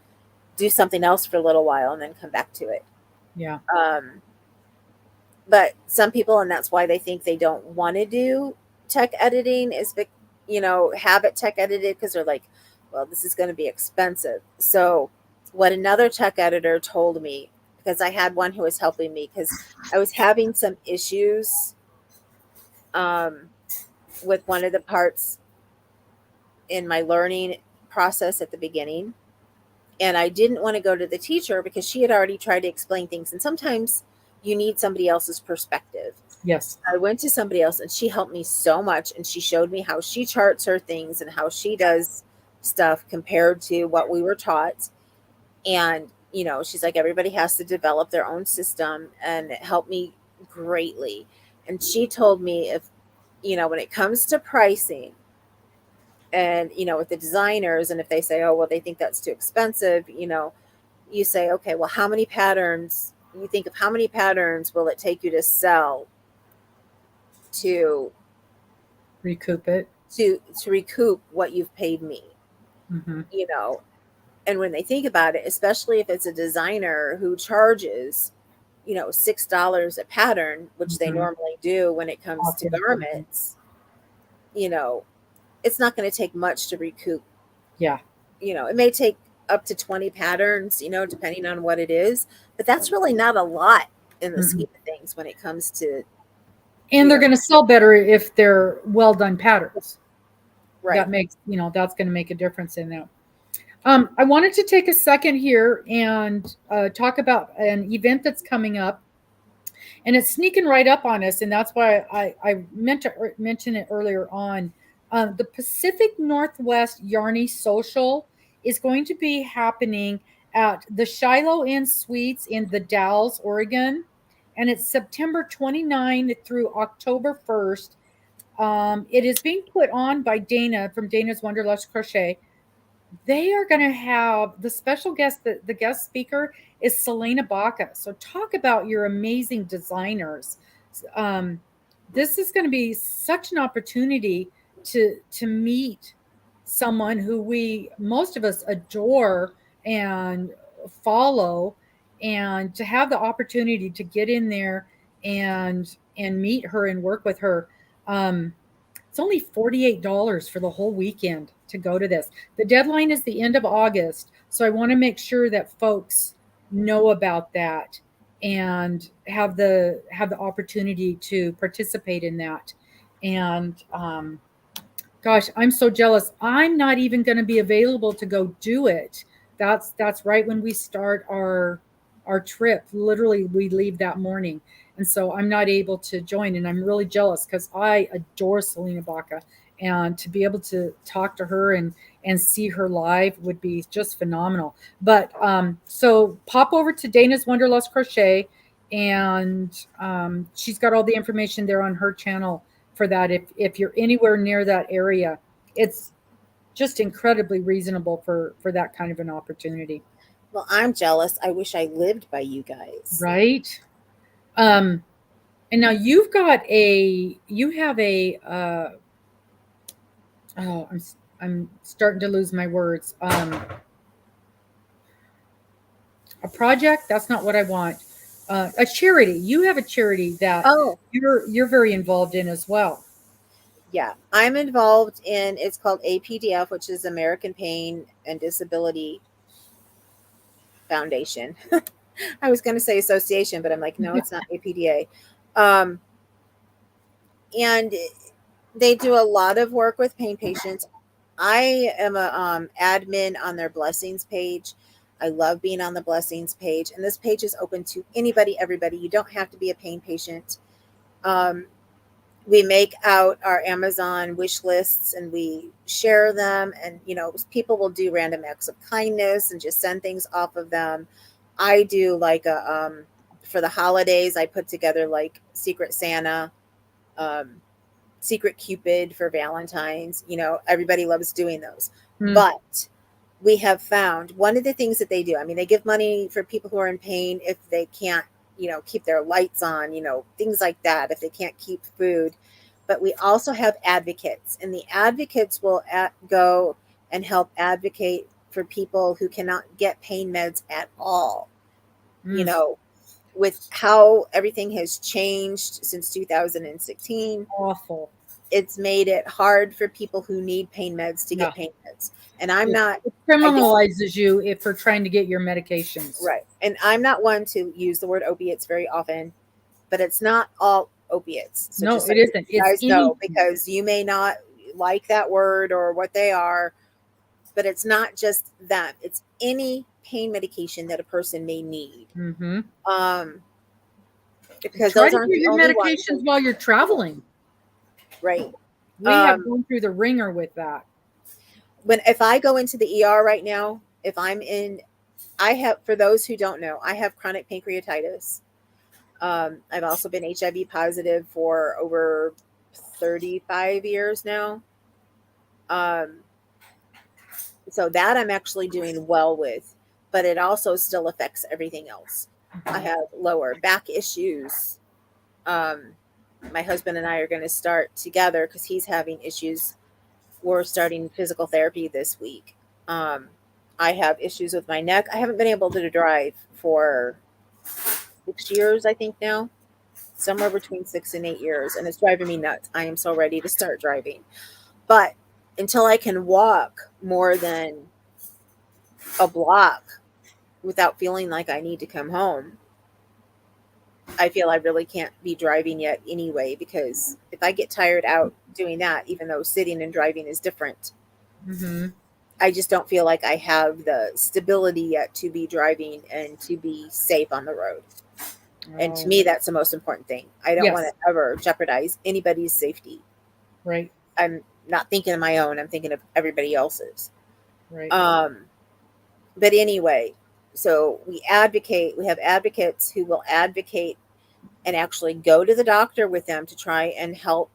do something else for a little while and then come back to it. Yeah. Um, but some people, and that's why they think they don't want to do tech editing, is have it tech edited because they're like, well, this is going to be expensive. So what another tech editor told me, because I had one who was helping me because I was having some issues um, with one of the parts in my learning process at the beginning, and I didn't want to go to the teacher because she had already tried to explain things, and sometimes you need somebody else's perspective. Yes. I went to somebody else and she helped me so much, and she showed me how she charts her things and how she does stuff compared to what we were taught. And, she's like, everybody has to develop their own system, and it helped me greatly. And she told me, if, when it comes to pricing and, with the designers, and if they say, oh, well, they think that's too expensive, you say, okay, well, how many patterns, you think of how many patterns will it take you to sell to Recoup it. to recoup what you've paid me, Hmm. you know and when they think about it, especially if it's a designer who charges, $6 a pattern, which they Hmm. normally do when it comes to Often. Mhm. garments, you know it's not going to take much to recoup. Yeah. It may take up to 20 patterns, depending on what it is, but that's really not a lot in the Hmm. scheme of things when it comes to, And you they're know going to sell better if they're well done patterns. right. That makes, that's going to make a difference in that. I wanted to take a second here and talk about an event that's coming up, and it's sneaking right up on us, and that's why I meant to mention it earlier on. The Pacific Northwest Yarny Social is going to be happening at the Shiloh Inn Suites in the Dalles, Oregon, and it's September 29th through October 1st. It is being put on by Dana from Dana's Wanderlust Crochet. They are going to have the special guest, the guest speaker is Selena Baca. So talk about your amazing designers. Um, this is going to be such an opportunity to meet someone who we most of us adore and follow, and to have the opportunity to get in there and meet her and work with her. Um, it's only $48 for the whole weekend to go to this. The deadline is the end of August, so I want to make sure that folks know about that and have the opportunity to participate in that. And gosh, I'm so jealous. I'm not even going to be available to go do it. That's right when we start our trip. Literally, we leave that morning, and so I'm not able to join. And I'm really jealous because I adore Selena Baca, and to be able to talk to her and see her live would be just phenomenal. But so pop over to Dana's Wanderlust Crochet, and she's got all the information there on her channel for that. If you're anywhere near that area, it's just incredibly reasonable for that kind of an opportunity, Well, I'm jealous. I wish I lived by you guys. right? Um, and now you have a oh, I'm starting to lose my words. A project, that's not what I want. A charity. You have a charity that Oh, you're very involved in as well. yeah. I'm involved in, it's called APDF, which is American Pain and Disability Foundation. I was going to say association, but I'm like, no, it's not APDA. Um, and they do a lot of work with pain patients. I am a admin on their blessings page. I love being on the blessings page, and this page is open to anybody, everybody. You don't have to be a pain patient. Um, we make out our Amazon wish lists and we share them, and people will do random acts of kindness and just send things off of them. I do like a for the holidays, I put together like Secret Santa, um, Secret Cupid for Valentine's. Everybody loves doing those. Hmm. But we have found one of the things that they do, I mean, they give money for people who are in pain if they can't, keep their lights on, things like that, if they can't keep food. But we also have advocates, and the advocates will go and help advocate for people who cannot get pain meds at all. You Mm, know, with how everything has changed since 2016, awful. it's made it hard for people who need pain meds to Yeah. get pain meds. And I'm It, not, it I don't, criminalizes you if for trying to get your medications. right. And I'm not one to use the word opiates very often, but it's not all opiates. So No, just so it you isn't. It's guys know, anything. because you may not like that word or what they are, but it's not just them. It's any pain medication that a person may need. Hmm. Um, because Try those to aren't get the your only ones. medications while you're traveling. Right. We have Um, gone through the ringer with that. if I go into the ER right now, if I'm in, I have, for those who don't know, I have chronic pancreatitis. I've also been HIV positive for over 35 years now. Um, so that I'm actually doing well with, but it also still affects everything else. I Mhm. have lower back issues. Um, my husband and I are going to start together because he's having issues. We're starting physical therapy this week. Um, I have issues with my neck. I haven't been able to drive for 6 years, I think now, somewhere between 6 and 8 years, and it's driving me nuts. I am so ready to start driving. But until I can walk more than a block without feeling like I need to come home, I feel I really can't be driving yet anyway, because if I get tired out doing that, even though sitting and driving is different, Mhm. I just don't feel like I have the stability yet to be driving and to be safe on the road. And to Oh, me, that's the most important thing. I don't want yes. to ever jeopardize anybody's safety. Right. I'm not thinking of my own, I'm thinking of everybody else's. Right. Um, but anyway, so we have advocates who will advocate and actually go to the doctor with them to try and help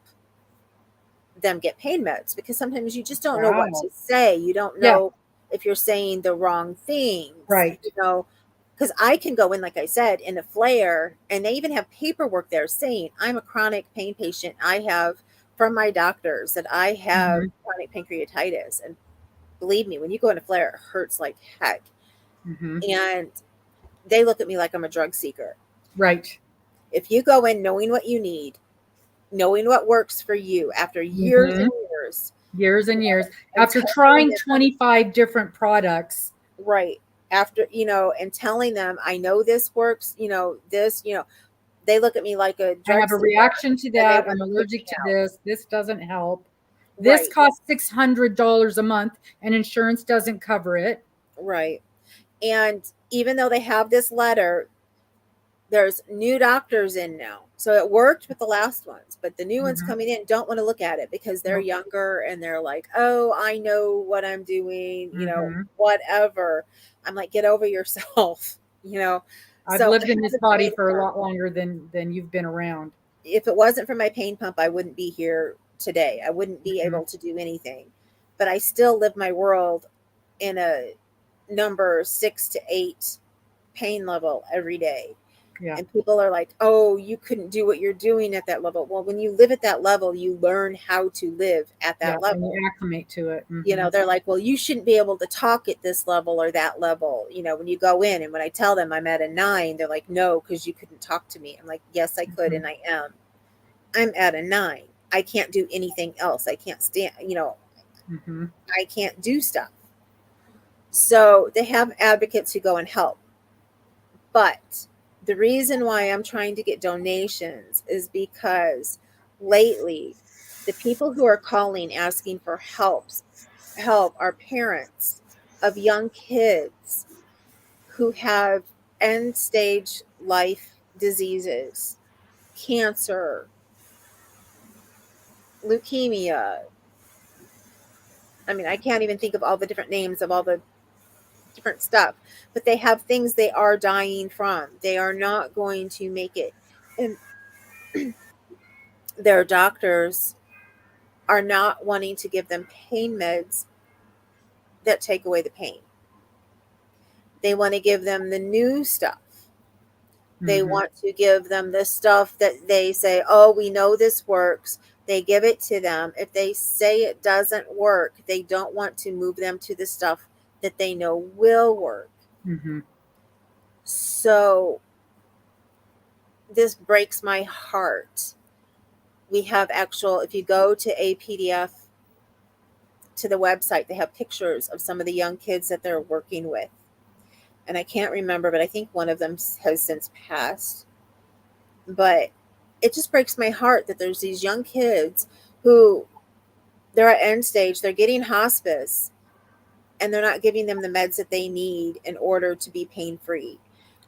them get pain meds, because sometimes you just don't know what Wow. to say. You don't Yeah. know if you're saying the wrong things, Right. because I can go in, like I said, in a flare, and they even have paperwork there saying I'm a chronic pain patient. I have from my doctors that I have Mhm. chronic pancreatitis. And believe me, when you go in a flare, it hurts like heck. Mhm. And they look at me like I'm a drug seeker. Right. If you go in knowing what you need, knowing what works for you after years and Mhm. years, Years you and years know, and after telling trying them, 25 different products. right, after, and telling them, I know this works, this, they look at me like a I drug have a seeker, reaction to and they that. want I'm to kick allergic me to out. this. This doesn't help. This Right, costs $600 a month and insurance doesn't cover it. right. And even though they have this letter, There's new doctors in now. So it worked with the last ones, but the new ones Mhm. coming in don't want to look at it because they're Nope. younger and they're like, oh, I know what I'm doing, Mhm. whatever. I'm like, get over yourself, you know. I've So lived I in this haven't body made for a her. lot longer than you've been around. If it wasn't for my pain pump, I wouldn't be here today. I wouldn't be Mhm. able to do anything. But I still live my world in a number 6 to 8 pain level every day. Yeah. And people are like, oh, you couldn't do what you're doing at that level. Well, when you live at that level, you learn how to live at Yeah, that and level. you acclimate to it. Mhm. They're like, well, you shouldn't be able to talk at this level or that level, when you go in. And when I tell them I'm at a 9, they're like, no, because you couldn't talk to me. I'm like, yes, I could, Mhm. and I am. I'm at a 9. I can't do anything else. I can't stand, Mhm. I can't do stuff. So they have advocates who go and help. But the reason why I'm trying to get donations is because lately the people who are calling asking for help are parents of young kids who have end stage life diseases, cancer, leukemia. I mean, I can't even think of all the different names of all the different stuff, but they have things they are dying from. They are not going to make it. And their doctors are not wanting to give them pain meds that take away the pain. They want to give them the new stuff. They Mhm. want to give them the stuff that they say, oh, we know this works. They give it to them. If they say it doesn't work, they don't want to move them to the stuff that they know will work. Mhm. So this breaks my heart. We have actual, if you go to a PDF to the website, they have pictures of some of the young kids that they're working with. And I can't remember, but I think one of them has since passed. But it just breaks my heart that there's these young kids who they're at end stage, they're getting hospice, and they're not giving them the meds that they need in order to be pain free.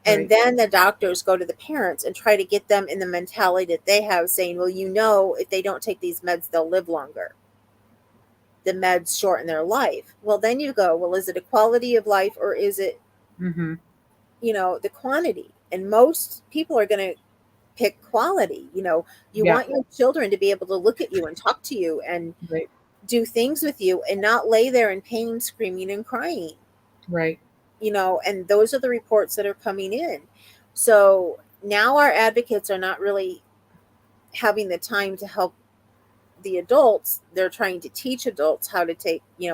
And Right. then the doctors go to the parents and try to get them in the mentality that they have, saying, well, if they don't take these meds, they'll live longer. The meds shorten their life. Well, then you go, well, is it a quality of life or is it, Mhm. the quantity? And most people are going to pick quality. You Yeah. want your children to be able to look at you and talk to you and Right. do things with you and not lay there in pain, screaming and crying. Right. And those are the reports that are coming in. So now our advocates are not really having the time to help the adults. They're trying to teach adults how to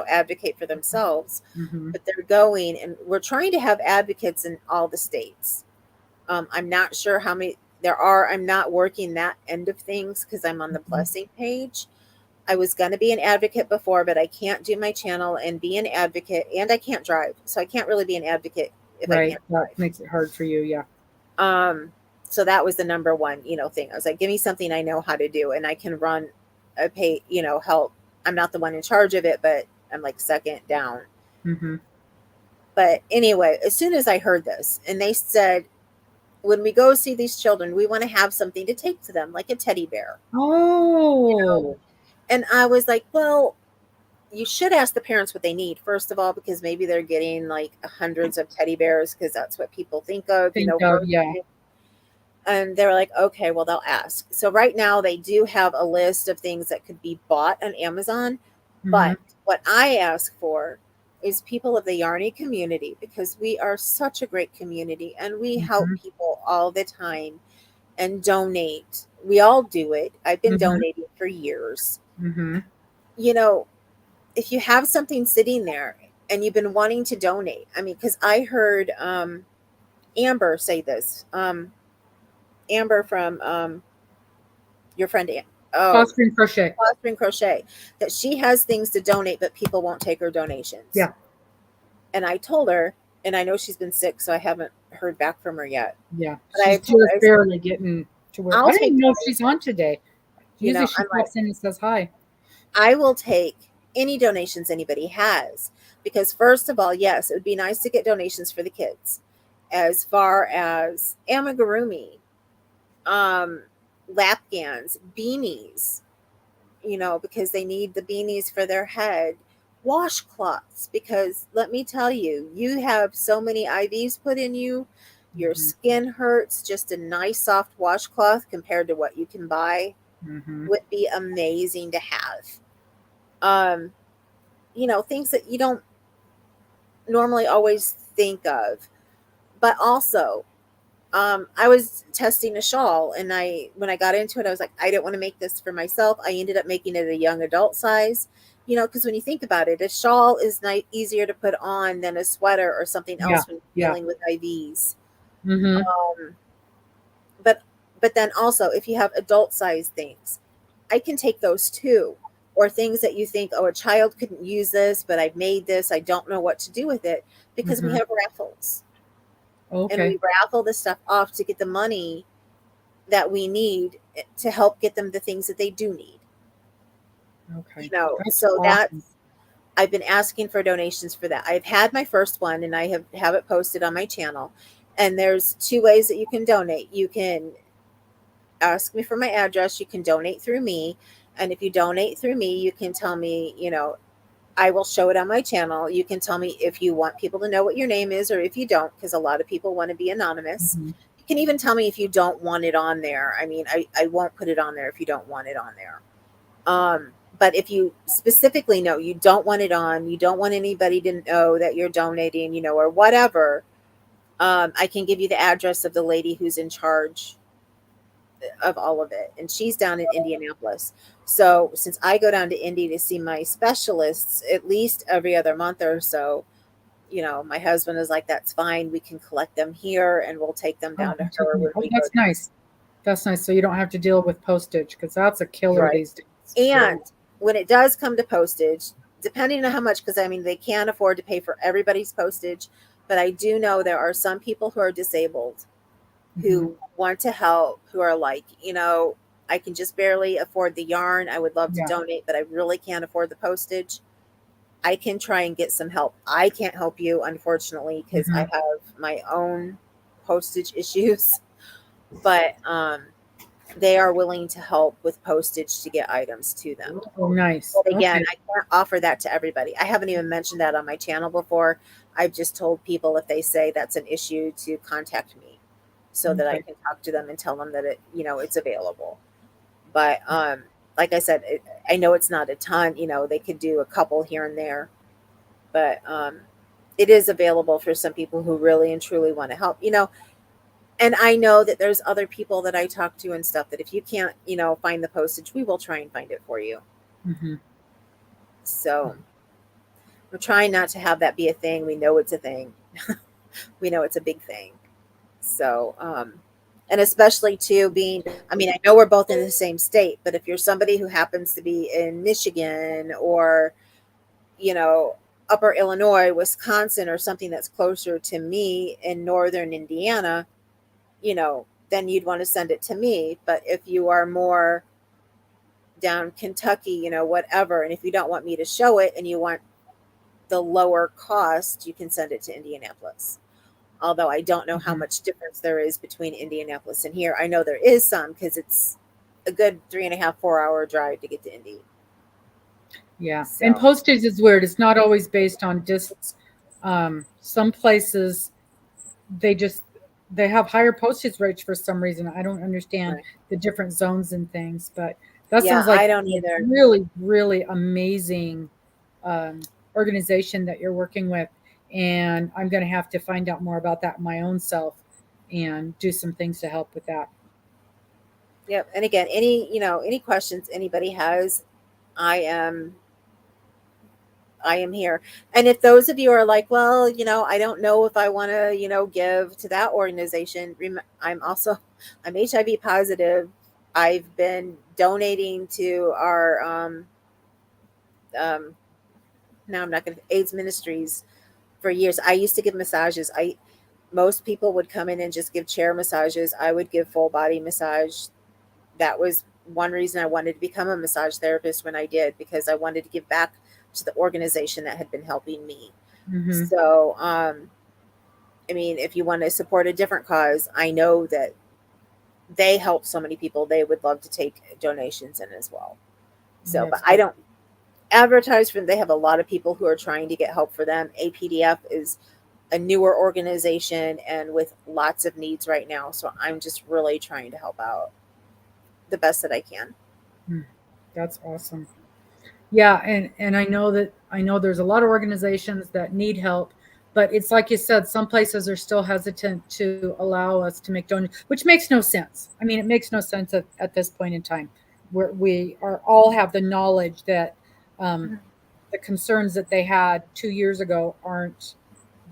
advocate for themselves, Mhm. but they're going, and we're trying to have advocates in all the states. I'm not sure how many there are. I'm not working that end of things because I'm on the Mhm. blessing page. I was going to be an advocate before, but I can't do my channel and be an advocate, and I can't drive. So I can't really be an advocate if I Right. can't That drive. makes it hard for you. Yeah. So that was the number one, thing. I was like, give me something I know how to do and I can run a help. I'm not the one in charge of it, but I'm like second down. Mhm. But anyway, as soon as I heard this and they said, when we go see these children, we want to have something to take to them, like a teddy bear. Oh. And I was like, well, you should ask the parents what they need, first of all, because maybe they're getting like hundreds of teddy bears because that's what people think of, Think of, first. yeah. And they're like, okay, well, they'll ask. So right now they do have a list of things that could be bought on Amazon. Mhm. But what I ask for is people of the Yarny community, because we are such a great community and we help Mhm. people all the time and donate. We all do it. I've been Mhm. donating for years. Mhm. You know, if you have something sitting there and you've been wanting to donate, I mean, because I heard Amber say this. Amber from your friend, oh, Fostering crochet. Spring Crochet, that she has things to donate, but people won't take her donations. Yeah. And I told her, and I know she's been sick, so I haven't heard back from her yet. Yeah. But I She's told her, just barely getting to where I I'll don't take even know if she's on donations. today. Usually she I'm like, pops in and says hi. I will take any donations anybody has. Because, first of all, yes, it would be nice to get donations for the kids. as far as amigurumi, um, lapgans, beanies, because they need the beanies for their head, washcloths, because let me tell you, you have so many IVs put in you, your Mm-hmm. skin hurts. Just a nice soft washcloth compared to what you can buy Mm-hmm. would be amazing to have. Um, things that you don't normally always think of. But also, I was testing a shawl, and when I got into it, I was like, I don't want to make this for myself. I ended up making it a young adult size. Because when you think about it, a shawl is easier to put on than a sweater or something Yeah. else when you're Yeah. dealing with IVs. Mm-hmm. Um, but but then also, if you have adult size things, I can take those too. Or things that you think, oh, a child couldn't use this, but I've made this. I don't know what to do with it, because we Mm-hmm. have raffles, and Okay. we raffle the stuff off to get the money that we need to help get them the things that they do need. Okay. That's So awesome. I've been asking for donations for that. I've had my first one, and I have it posted on my channel. And there's two ways that you can donate. You can ask me for my address, you can donate through me. And if you donate through me, you can tell me, I will show it on my channel. You can tell me if you want people to know what your name is or if you don't, because a lot of people want to be anonymous. Mm-hmm. You can even tell me if you don't want it on there. I mean, I won't put it on there if you don't want it on there. But if you specifically know you don't want it on, you don't want anybody to know that you're donating, or whatever, I can give you the address of the lady who's in charge of all of it. And she's down in Indianapolis. So since I go down to Indy to see my specialists at least every other month or so, my husband is like, that's fine. We can collect them here and we'll take them Oh, down to her when oh, we go that's nice. That's nice. So you don't have to deal with postage because that's a down. killer Right. these days. And Whoa. when it does come to postage, depending on how much, because I mean, they can't afford to pay for everybody's postage, but I do know there are some people who are disabled Mm-hmm. who want to help, who are like, I can just barely afford the yarn. I would love to Yeah. donate, but I really can't afford the postage. I can try and get some help. I can't help you, unfortunately, because I Mm-hmm. have my own postage issues, but they are willing to help with postage to get items to them. Oh, nice. But again, Okay. I can't offer that to everybody. I haven't even mentioned that on my channel before. I've just told people if they say that's an issue to contact me so that I Okay. can talk to them and tell them that it's available. But like I said, I know it's not a ton, they could do a couple here and there, but it is available for some people who really and truly want to help, and I know that there's other people that I talk to and stuff that if you can't, find the postage, we will try and find it for you. Mm-hmm. So we're trying not to have that be a thing. We know it's a thing. We know it's a big thing. So, and especially too being, I mean, I know we're both in the same state, but if you're somebody who happens to be in Michigan or, you know, upper Illinois, Wisconsin, or something that's closer to me in northern Indiana, then you'd want to send it to me. But if you are more down Kentucky, whatever, and if you don't want me to show it and you want the lower cost, you can send it to Indianapolis. Although I don't know how Mm-hmm. much difference there is between Indianapolis and here. I know there is some because it's a good 3.5, 4 hour drive to get to Indy. Yeah. And So, postage is weird. It's not always based on distance. Some places they just they have higher postage rates for some reason. I don't understand right. the different zones and things, but that Yeah, sounds I like don't a either. really, really amazing um, organization that you're working with. And I'm going to have to find out more about that my own self and do some things to help with that. Yep. And again, any questions anybody has, I am I am here. And if those of you are like, well, I don't know if I want to, give to that organization, I'm HIV positive. I've been donating to our um, now I'm not going to AIDS ministries for years. I used to give massages. I Most people would come in and just give chair massages. I would give full body massage. That was one reason I wanted to become a massage therapist when I did, because I wanted to give back to the organization that had been helping me. Hmm. So, I mean, if you want to support a different cause, I know that they help so many people. They would love to take donations in as well. So, but That's I great. don't advertise for them. They have a lot of people who are trying to get help for them. APDF is a newer organization and with lots of needs right now. So I'm just really trying to help out the best that I can. Hmm. That's awesome. Yeah, and I know there's a lot of organizations that need help, but it's like you said, some places are still hesitant to allow us to make donations, which makes no sense. I mean, it makes no sense at this point in time, where we are all have the knowledge that um, the concerns that they had 2 years ago aren't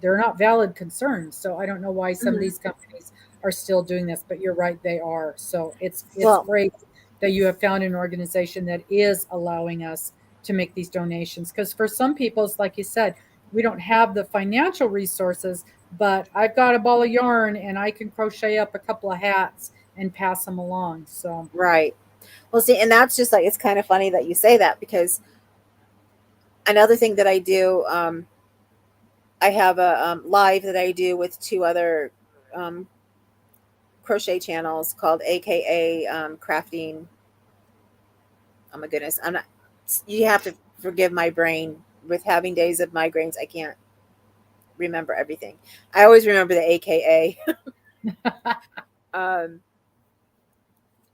they're not valid concerns. So I don't know why some of Mhm. these companies are still doing this, but you're right, they are. So it's Well, great that you have found an organization that is allowing us to make these donations. Because for some people, it's like you said, we don't have the financial resources, but I've got a ball of yarn and I can crochet up a couple of hats and pass them along. So, right. Well, see, and that's just like, it's kind of funny that you say that because another thing that I do, I have a live that I do with two other um, crochet channels called AKA Crafting. Oh my goodness, I'm not. You have to forgive my brain with having days of migraines. I can't remember everything. I always remember the AKA. um,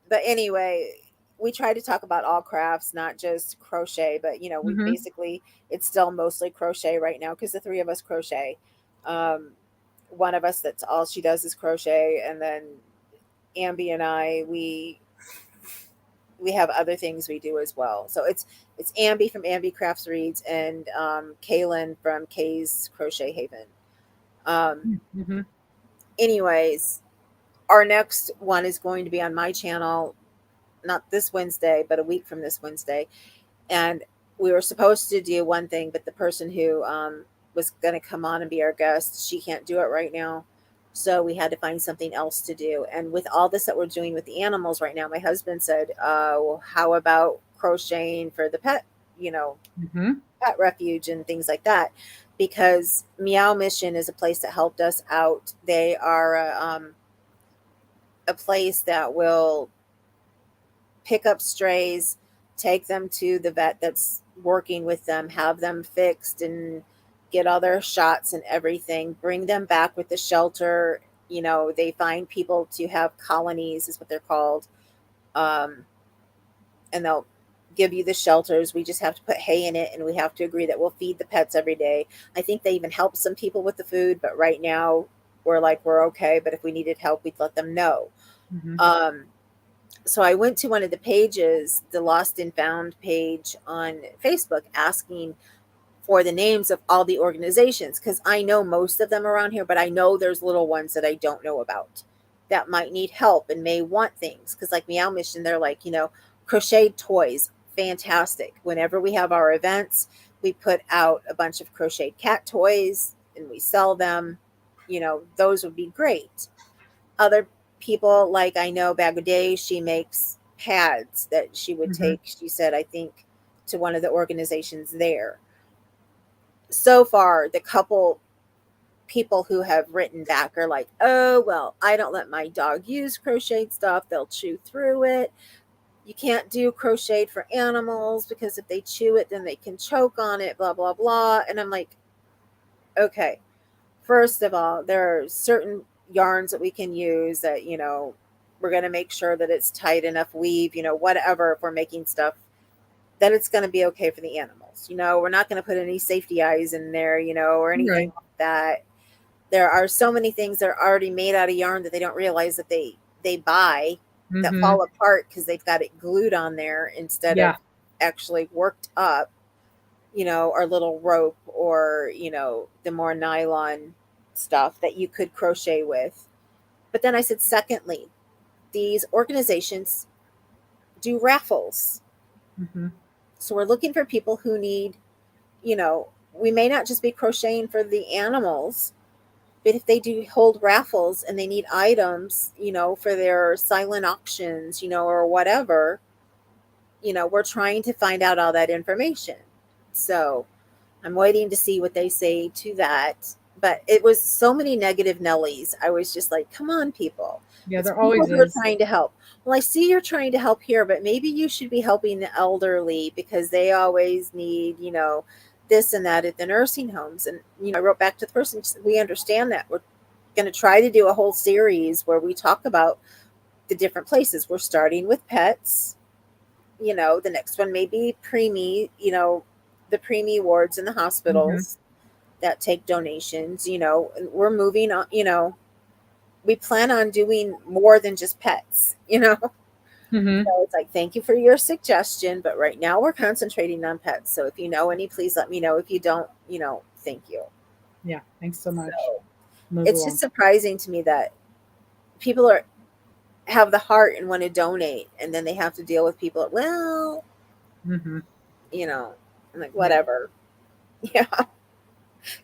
but anyway, we try to talk about all crafts, not just crochet. But we hmm basically it's still mostly crochet right now because the three of us crochet. Um, one of us that's all she does is crochet, and then Ambi and I we have other things we do as well. So it's Ambi from Ambi Crafts Reads and Kaylin from Kay's Crochet Haven. Um, hmm anyways, our next one is going to be on my channel, not this Wednesday, but a week from this Wednesday. And we were supposed to do one thing, but the person who was going to come on and be our guest, she can't do it right now. So we had to find something else to do. And with all this that we're doing with the animals right now, my husband said, well, how about crocheting for the pet, you know, hmm pet refuge and things like that? Because Meow Mission is a place that helped us out. They are a place that will pick up strays, take them to the vet that's working with them, have them fixed and get all their shots and everything, bring them back with the shelter. They find people to have colonies, is what they're called. Um, and they'll give you the shelters. We just have to put hay in it and we have to agree that we'll feed the pets every day. I think they even help some people with the food, but right now we're like, we're okay. But if we needed help, we'd let them know. hmm Um, so I went to one of the pages, the Lost and Found page on Facebook, asking for the names of all the organizations because I know most of them around here, but I know there's little ones that I don't know about that might need help and may want things. Because, like Meow Mission, they're like, crocheted toys, fantastic. Whenever we have our events, we put out a bunch of crocheted cat toys and we sell them. Those would be great. Other people, like I know Bag of Days, she makes pads that she would hmm take, she said, I think, to one of the organizations there. So far, the couple people who have written back are like, oh, well, I don't let my dog use crocheted stuff. They'll chew through it. You can't do crocheted for animals because if they chew it, then they can choke on it, blah, blah, blah. And I'm like, okay, first of all, there are certain yarns that we can use that, we're going to make sure that it's tight enough weave, whatever, if we're making stuff, that it's going to be okay for the animals. We're not going to put any safety eyes in there, or anything Right. like that. There are so many things that are already made out of yarn that they don't realize that they buy that hmm fall apart because they've got it glued on there instead of Yeah. actually worked up, or little rope or, the more nylon stuff that you could crochet with. But then I said, secondly, these organizations do raffles. hmm So we're looking for people who need, we may not just be crocheting for the animals, but if they do hold raffles and they need items, for their silent auctions, or whatever, we're trying to find out all that information. So I'm waiting to see what they say to that. but it was so many negative Nellies. I was just like, come on, people. Yeah, It's there people always who are is. trying to help. Well, I see you're trying to help here, but maybe you should be helping the elderly because they always need, this and that at the nursing homes. And, I wrote back to the person, we understand that. We're going to try to do a whole series where we talk about the different places. We're starting with pets. The next one may be preemie, the preemie wards in the Hmm. hospitals that take donations, and we're moving on, we plan on doing more than just pets. Hmm. So it's like, thank you for your suggestion, but right now we're concentrating on pets. So if you know any, please let me know. If you don't, thank you. Yeah, thanks so much. So Move it's just along. surprising to me that people have the heart and want to donate, and then they have to deal with people. Well, Hmm. you know, I'm like, Yeah, whatever. Yeah,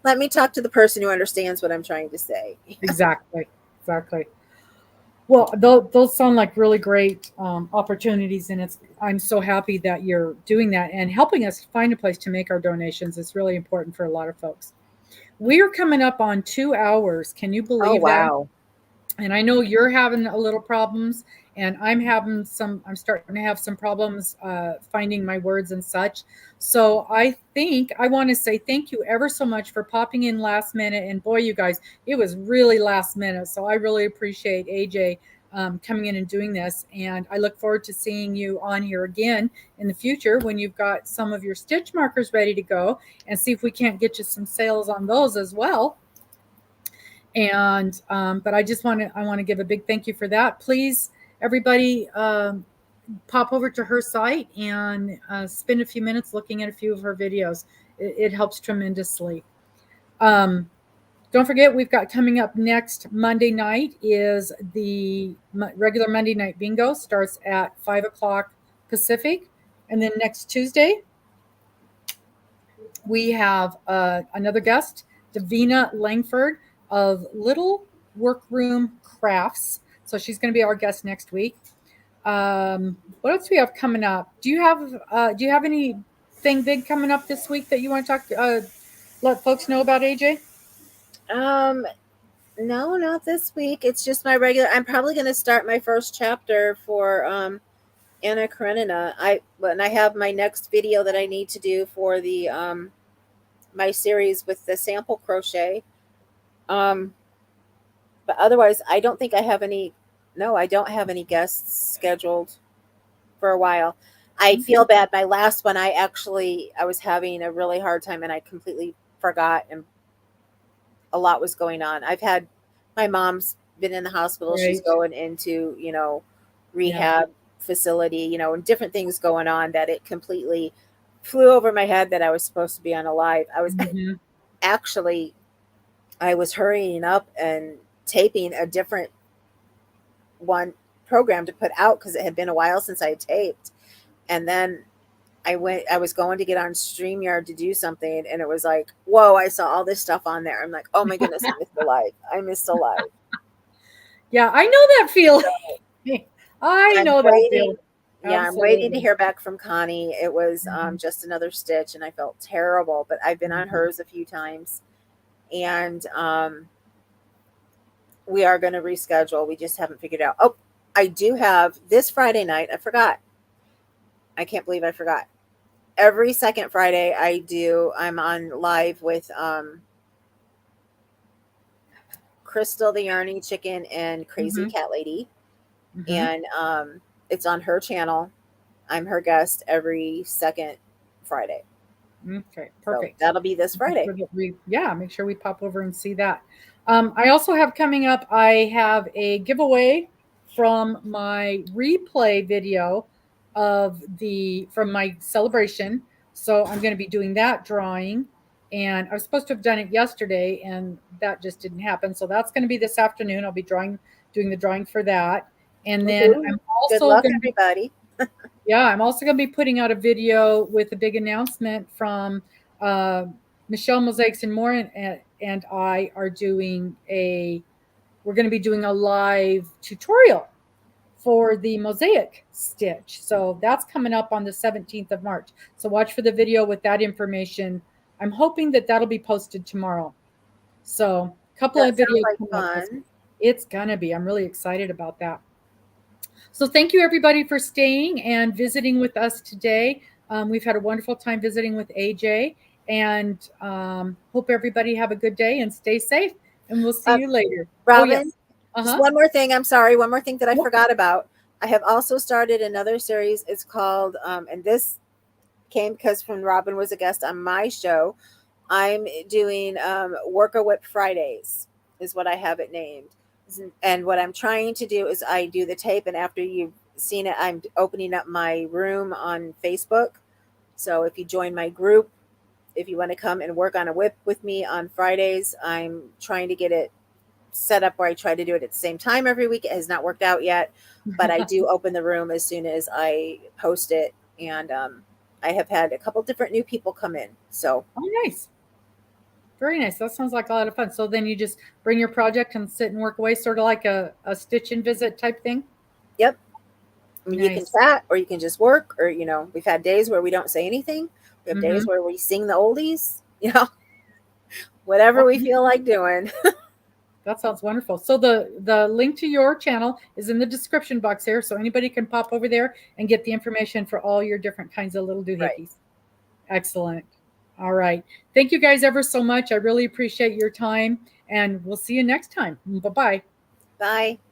let me talk to the person who understands what I'm trying to say. exactly. Exactly. Well, those sound like really great opportunities, and I'm so happy that you're doing that and helping us find a place to make our donations. It's really important for a lot of folks. We're coming up on 2 hours. Can you Oh, believe that? wow. And I know you're having a little problems, and I'm starting to have some problems finding my words and such. So I think I want to say thank you ever so much for popping in last minute. And boy, you guys, it was really last minute. So I really appreciate AJ coming in and doing this. And I look forward to seeing you on here again in the future when you've got some of your stitch markers ready to go, and see if we can't get you some sales on those as well. And but I want to give a big thank you for that. Please, everybody, pop over to her site and spend a few minutes looking at a few of her videos. It helps tremendously. Um, don't forget, we've got coming up next Monday night is the regular Monday night bingo, starts at 5 o'clock Pacific. And then next Tuesday, we have another guest, Davina Langford of Little Workroom Crafts. So she's going to be our guest next week. What else do we have coming up? Do you have anything big coming up this week that you want to let folks know about, AJ? Um, no, not this week. It's just my regular. I'm probably going to start my first chapter for Anna Karenina. I have my next video that I need to do for the my series with the sample crochet. Um, but otherwise, I don't think I have any. No, I don't have any guests scheduled for a while. I Okay. feel bad. My last one, I was having a really hard time and I completely forgot, and a lot was going on. I've had my mom's been in the hospital. She's Right. going into, Yeah. rehab facility, and different things going on that it completely flew over my head that I was supposed to be on a live. I was Hmm. actually I was hurrying up and taping a different one program to put out because it had been a while since I had taped. And then I was going to get on StreamYard to do something, and it was like, whoa, I saw all this stuff on there. I'm like, oh my goodness, I missed the live. I missed the live. Yeah, I know that feeling. I I'm know that waiting. feeling. Yeah, I'm waiting to Absolutely. hear back from Connie. It was Hmm. just another stitch, and I felt terrible, but I've been on Hmm. hers a few times, and we are going to reschedule. We just haven't figured out. Oh, I do have this Friday night. I forgot. I can't believe I forgot. Every second Friday, I'm on live with Crystal the Yarny Chicken and Crazy Hmm. Cat Lady, Hmm. and it's on her channel. I'm her guest every second Friday, Okay, so perfect. that'll be this Make Friday. sure that make sure we pop over and see that. I also have coming up, I have a giveaway from my replay video from my celebration. So I'm going to be doing that drawing. And I was supposed to have done it yesterday, and that just didn't happen. So that's going to be this afternoon. I'll be doing the drawing for that. And then Woohoo! Good luck, everybody. I'm also going to be putting out a video with a big announcement from uh, Michelle Mosaics and More, and I are we're going to be doing a live tutorial for the mosaic stitch. So that's coming up on the 17th of March. So watch for the video with that information. I'm hoping that that'll be posted tomorrow. So a couple That of sounds videos like coming up this week. fun. It's gonna be. I'm really excited about that. So thank you everybody for staying and visiting with us today. We've had a wonderful time visiting with AJ, and hope everybody have a good day and stay safe. And we'll see Uh, you later. Oh yes. Robin, Uh just huh. one more thing. I'm sorry. One more thing that I Yeah. forgot about. I have also started another series. It's called, and this came because when Robin was a guest on my show, I'm doing Worker Whip Fridays, is what I have it named. And what I'm trying to do is I do the tape, and after you've seen it, I'm opening up my room on Facebook. So if you join my group, if you want to come and work on a whip with me on Fridays, I'm trying to get it set up where I try to do it at the same time every week. It has not worked out yet, but I do open the room as soon as I post it. And I have had a couple different new people come in. So, Oh, nice. Very nice. That sounds like a lot of fun. So then you just bring your project and sit and work away, sort of like a stitch and visit type thing. yep. I mean, you can Nice. chat or you can just work, or, we've had days where we don't say anything. We have days Mm-hmm. where we sing the oldies, whatever we Okay. feel like doing. That sounds wonderful. So the link to your channel is in the description box here, so anybody can pop over there and get the information for all your different kinds of little Right. doohickeys. Excellent. All right. Thank you guys ever so much. I really appreciate your time, and we'll see you next time. Bye bye. Bye.